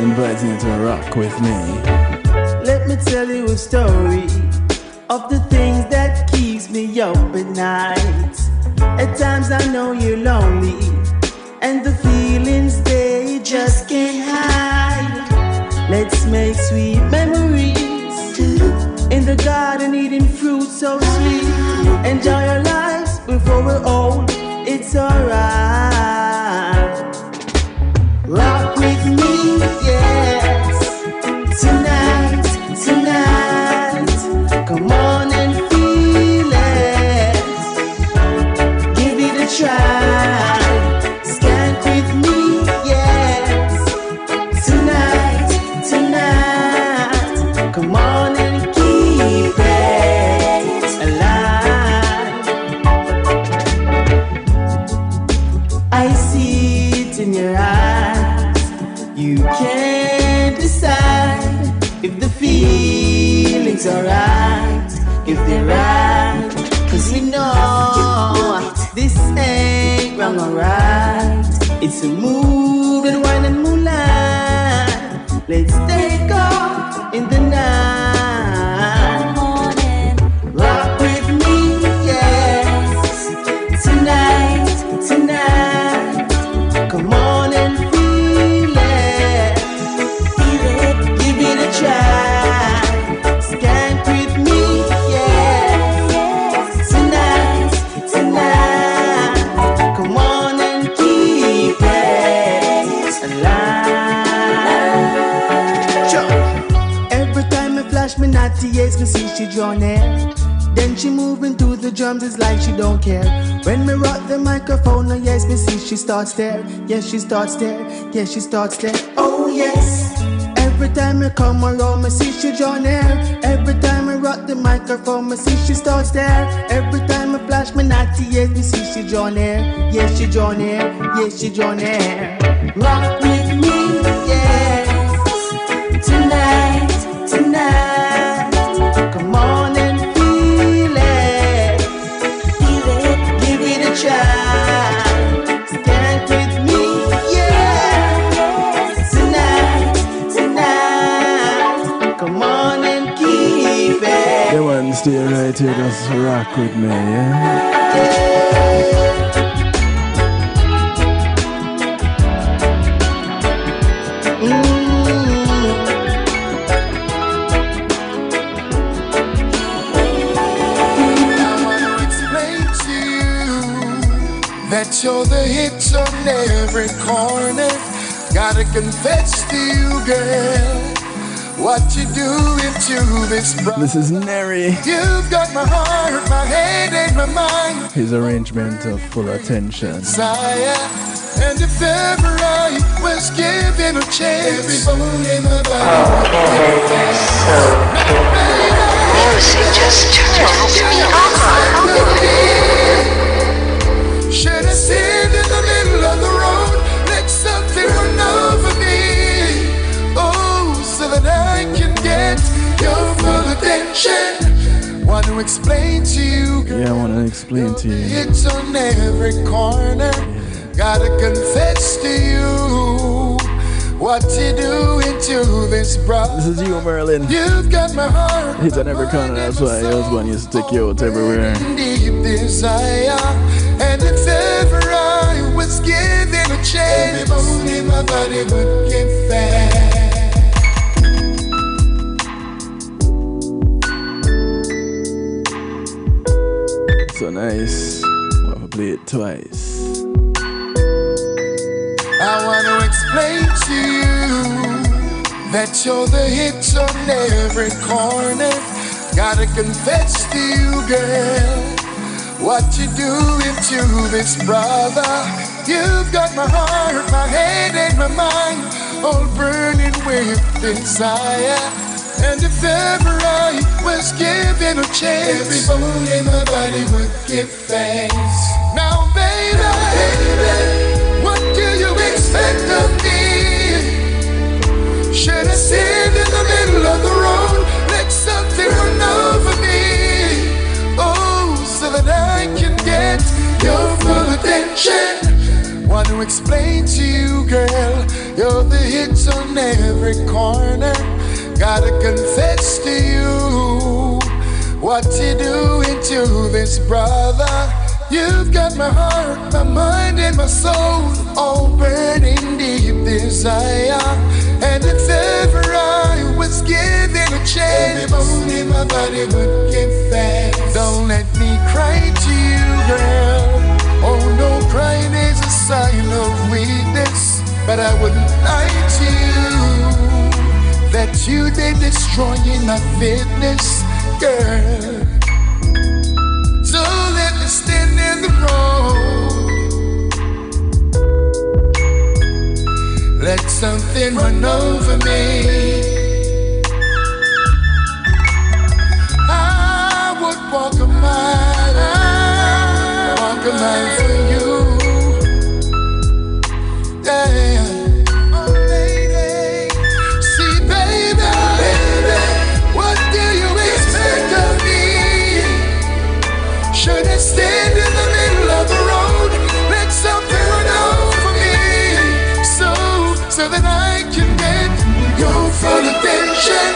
Inviting you to rock with me. Let me tell you a story of the things that keeps me up at night. At times I know you're lonely, and the feelings they just can't hide. Let's make sweet memories in the garden, eating fruit so sweet. Enjoy your lives before we're old. It's alright. Rock with me, yes. Tonight, tonight. Come on and feel it. Give it a try. Skank with me, yes. Tonight, tonight. Come on and keep it alive. I see it in your eyes. You can't decide if the feelings are right, if they're right. Cause we know this ain't wrong or right. It's a move and wine and moonlight. Let's take off in the night. Rock with me, yes. Tonight, tonight. Come on and feel it. Give it a try. Skank with me, yes. Tonight, tonight. Come on and keep it alive. Sure. Every time I flash me naughty yes, me see she draw near. Then she moving to the drums, it's like she don't care. When me rock the microphone, yes, me see she starts there. Yes, she starts there. Yes, she starts there. Oh yes. Every time I come around, me see she draw near. Every time I rock the microphone, me see she starts there. Every time I flash me naughty yes, me see she draw near. Yes, she draw near. Yes, she draw near. Rock with me, yes. Tonight, tonight. Come on and feel it. Give it a try. Stand with me, yeah. Tonight, tonight. Come on and keep it. The one stay right here, just rock with me, yeah? That you're the hits on every corner. Gotta confess to you, girl, what you doing to this brother. This is Neri. You've got my heart, my head, and my mind. His arrangement of Full Attention. Desire. And if ever I was given a chance, every bone in my body. Music just turns me on. Should have to explain to you, girl. Yeah, I want to explain to you. It's on every corner. Gotta confess to you what you doing to this brother. This is you, Merlin. You've got my heart. It's on every corner. That's why your husband used to take you out everywhere. Deep desire, and if ever I was given a chance, every bone in my body would get fat. So nice. I'll play it twice. I want to explain to you that you're the hit on every corner. Gotta confess to you, girl, what you doing to this brother. You've got my heart, my head, and my mind all burning with desire. And if ever I was given a chance, every bone in my body would give thanks. Now, baby, what do you expect of me? Should I stand in the middle of the road, let something run over me? Oh, so that I can get your full attention. Want to explain to you, girl, you're the hits on every corner. Gotta confess to you what you doing to this brother. You've got my heart, my mind, and my soul all burning deep desire. And if ever I was given a chance, every bone in my body would give thanks. Don't let me cry to you, girl. Oh no, crying is a sign of weakness. But I wouldn't lie to you that you did destroying my fitness, girl. So let me stand in the road. Let something run over me. I would walk a mile for you. Yeah. Should I stand in the middle of the road, let something run over me, so that I can get your full attention.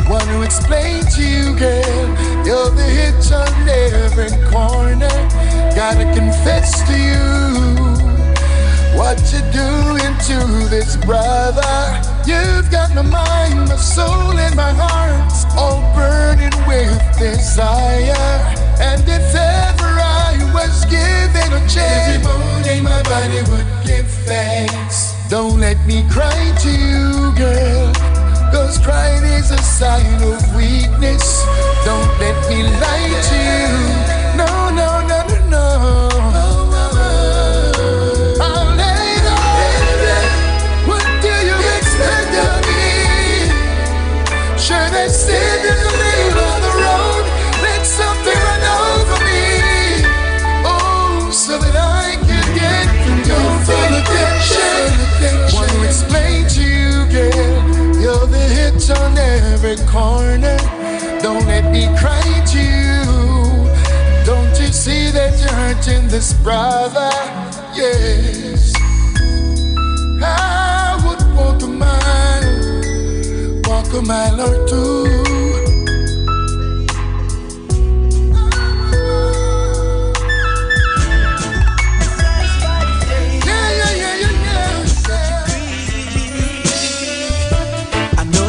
Want to explain to you, girl, you're the hit on every corner. Gotta confess to you what you doing to this brother. You've got my mind, my soul, and my heart all burning with desire. And if ever I was given a chance, every bone in my body would give thanks. Don't let me cry to you, girl, 'cause crying is a sign of weakness. Don't let me lie to you. No, no, no, no, no. I'll lay down. What do you expect of me? Should I stand in the middle of the road, let something run over me? Oh, so that I can get your full attention. Want to explain to you, girl, you're the hit on every corner. Don't let me cry to you. Don't you see that you're hurting this brother? Yes. I would walk a mile or two.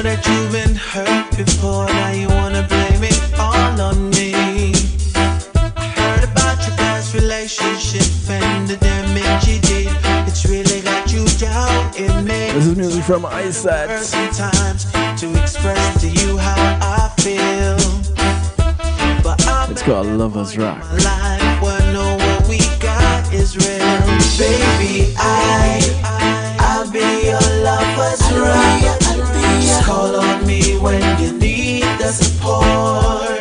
That you've been hurt before, now you wanna blame it all on me. I heard about your past relationship and the damage you did. It's really got you down in me. This is music from ISAT. Sometimes to express to you how I feel, but it's called Lovers Rock. Life, well, know what we got is real, baby. I'll be your lover's rock. Just call on me when you need the support.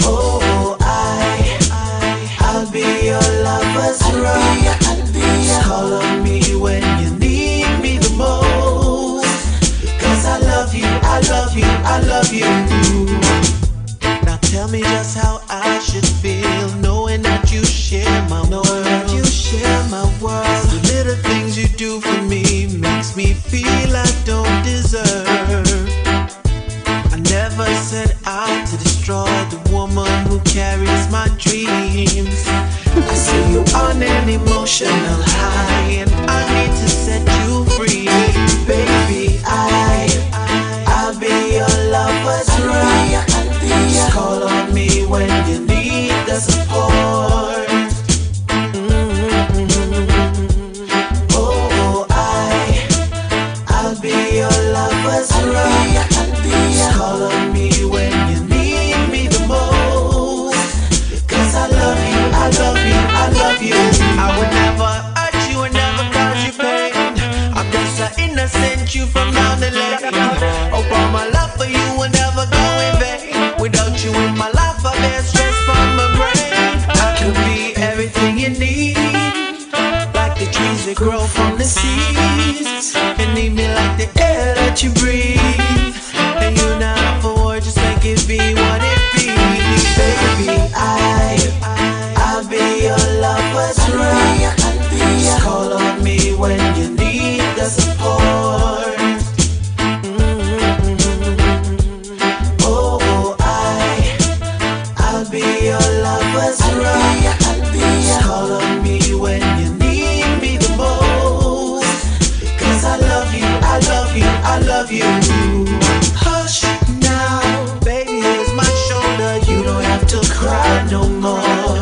Oh, I'll be your lover's rock. Just call on me when you need me the most. 'Cause I love you, I love you, I love you. the support. Oh, I'll be your lover's rock. Just call on me when you need me the most. Cause I love you, I love you, I love you. I would never hurt you and never cause you pain. I'm just an innocent you from down the lane. Oh, but my love for you will never go in vain. Without you in my life, I bear stress from my brain. I could be everything you need, like the trees that grow from the seas. You need me like the air that you breathe. And you not for war, just make it be what it be. Baby, I'll be your lover's rock. Just call on me when you need the support. Oh, I'll be your lover's rock. Just call on me when you need me the most. Cause I love you, I love you, I love you. Hush now, baby, here's my shoulder. You don't have to cry no more.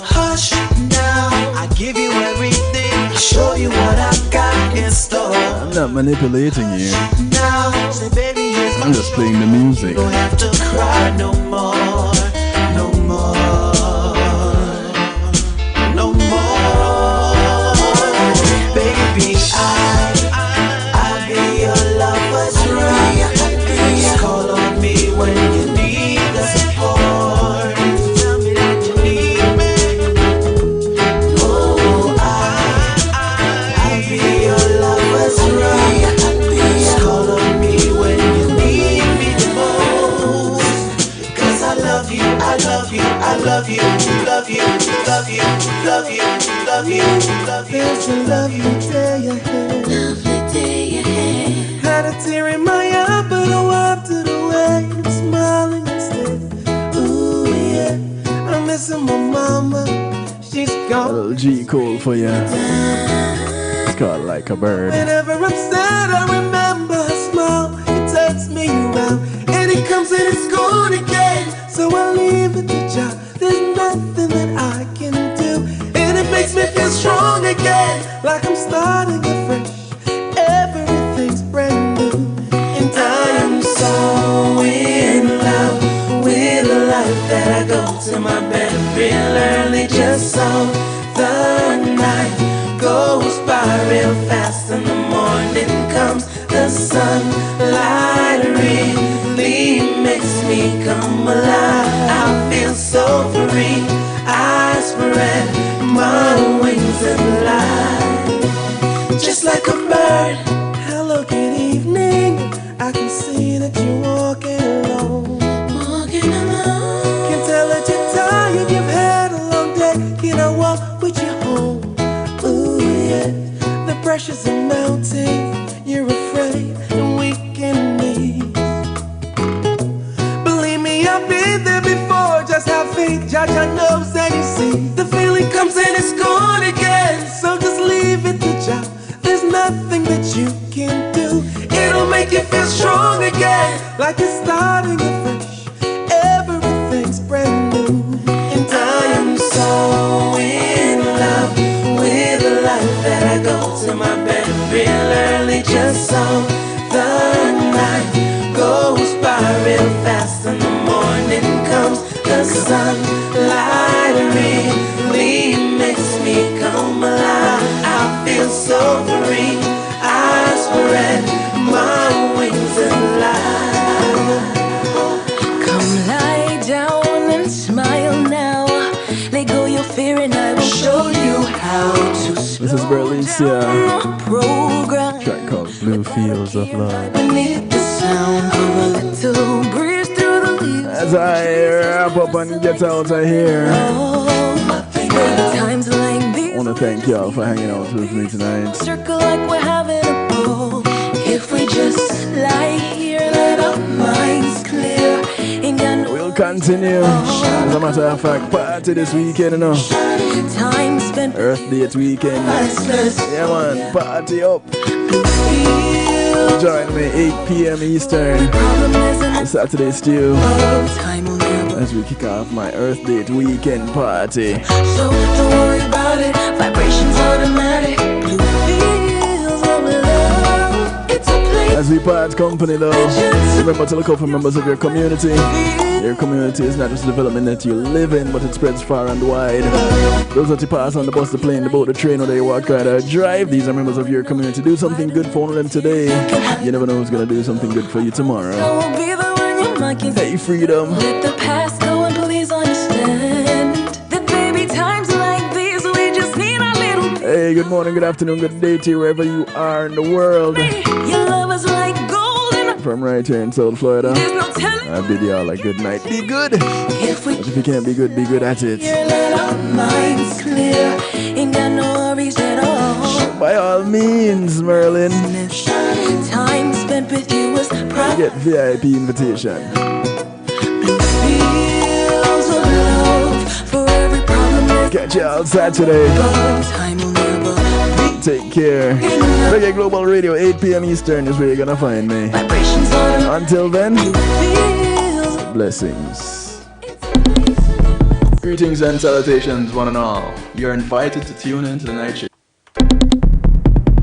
Hush now, I give you everything. I'll show you what I got in store. I'm not manipulating you. Now, say, baby, here's my I'm just playing the music. You don't have to cry no more, no more, no more. Baby, I'll be your lover's rock. Just call on me when you need the support. Tell me that you need me. Oh, I'll be your lover's rock. Just call on me when you need me the most. Cause I love you, I love you, I love you, love you, love you, love you, love you, love you. It's a lovely day ahead. Lovely day ahead. Had a tear in my eye, but I wiped it away. I'm smiling instead. Ooh, yeah. I'm missing my mama. She's A gone. little G Cole for you. It's called Like a Bird. Whenever I'm sad, I remember her smile. It turns me around, and it comes and it's gone again. So I leave it to Jah. There's nothing that I can do, and it makes me feel strong again, like I'm starting afresh. Everything's brand new, and I am so in love with the life that I go to my bed real early, just so the night goes by real fast and the morning comes. The sunlight really makes me come alive. I feel so free. I spread my wings and fly, just like a bird. Hello, good evening. I can see that you're walking alone. Walking alone. Can tell that you're tired. You've had a long day. Can I walk with you home? Ooh, yeah. The pressures are mounting. You're afraid and weak in knees. Believe me, I've been there before. Just have faith, Jah knows and you see. The feeling comes and it's gone again. So just leave it to Jah. There's nothing that you can do. It'll make you feel strong again, like you're starting afresh. Everything's brand new, and I am so in love with the life that I go to my bed real early, just so the night goes by real fast and the morning comes. The sunlight really makes me come alive. I feel so free. I spread my wings and fly. Come lie down and smile now. Let go your fear and I will show you how to. This is Berlicia. Program. Track called Blue Fields of Love. Beneath the sound of a little breeze through the leaves. As I wrap up and get out of here, Times like these. I want to thank y'all for hanging out with me tonight. Circle like we're having a ball. If we just lie here, let our minds clear. Ain't got no We'll continue. As a matter of fact, party this weekend, you know. time spent. Earth Date weekend. Yeah, man, party up. Join me 8 p.m. Eastern. Saturday stew. as we kick off my Earth Date weekend party. So don't worry about it, vibrations automatic. Blue fields of love, it's a place. As we part company though, remember to look out for members of your community. Your community is not just a development that you live in, but it spreads far and wide. Those that you pass on the bus, the plane, the boat, the train, or they walk, ride, or drive, these are members of your community. Do something good for one of them today. You never know who's gonna do something good for you tomorrow. Hey, freedom. Let the past go and please understand that baby times like these we just need a little. Hey, good morning, good afternoon, good day to you wherever you are in the world. Your love is like gold. From right here in South Florida, I bid y'all a good night. Be good. But if you can't be good at it. Let our minds clear. Ain't got no worries at all. By all means, Merlin. Time spent with you was private. Get VIP invitation. Feels of love for every problem. Catch you all Saturday. Time will never be. Take care. Reggae Global Radio, 8 p.m. Eastern is where you're gonna find me. Until then, blessings. Greetings and salutations, one and all. You're invited to tune into the night shift.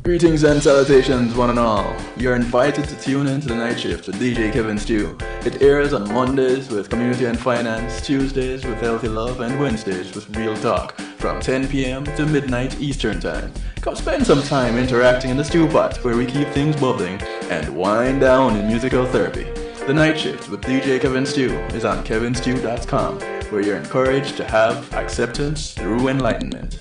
Greetings and salutations, one and all. You're invited to tune into the night shift with DJ Kevin Stew. It airs on Mondays with Community and Finance, Tuesdays with Healthy Love, and Wednesdays with Real Talk from 10 p.m. to midnight Eastern Time. Come spend some time interacting in the stew pot where we keep things bubbling and wind down in musical therapy. The Night Shift with DJ Kevin Stew is on kevinstew.com, where you're encouraged to have acceptance through enlightenment.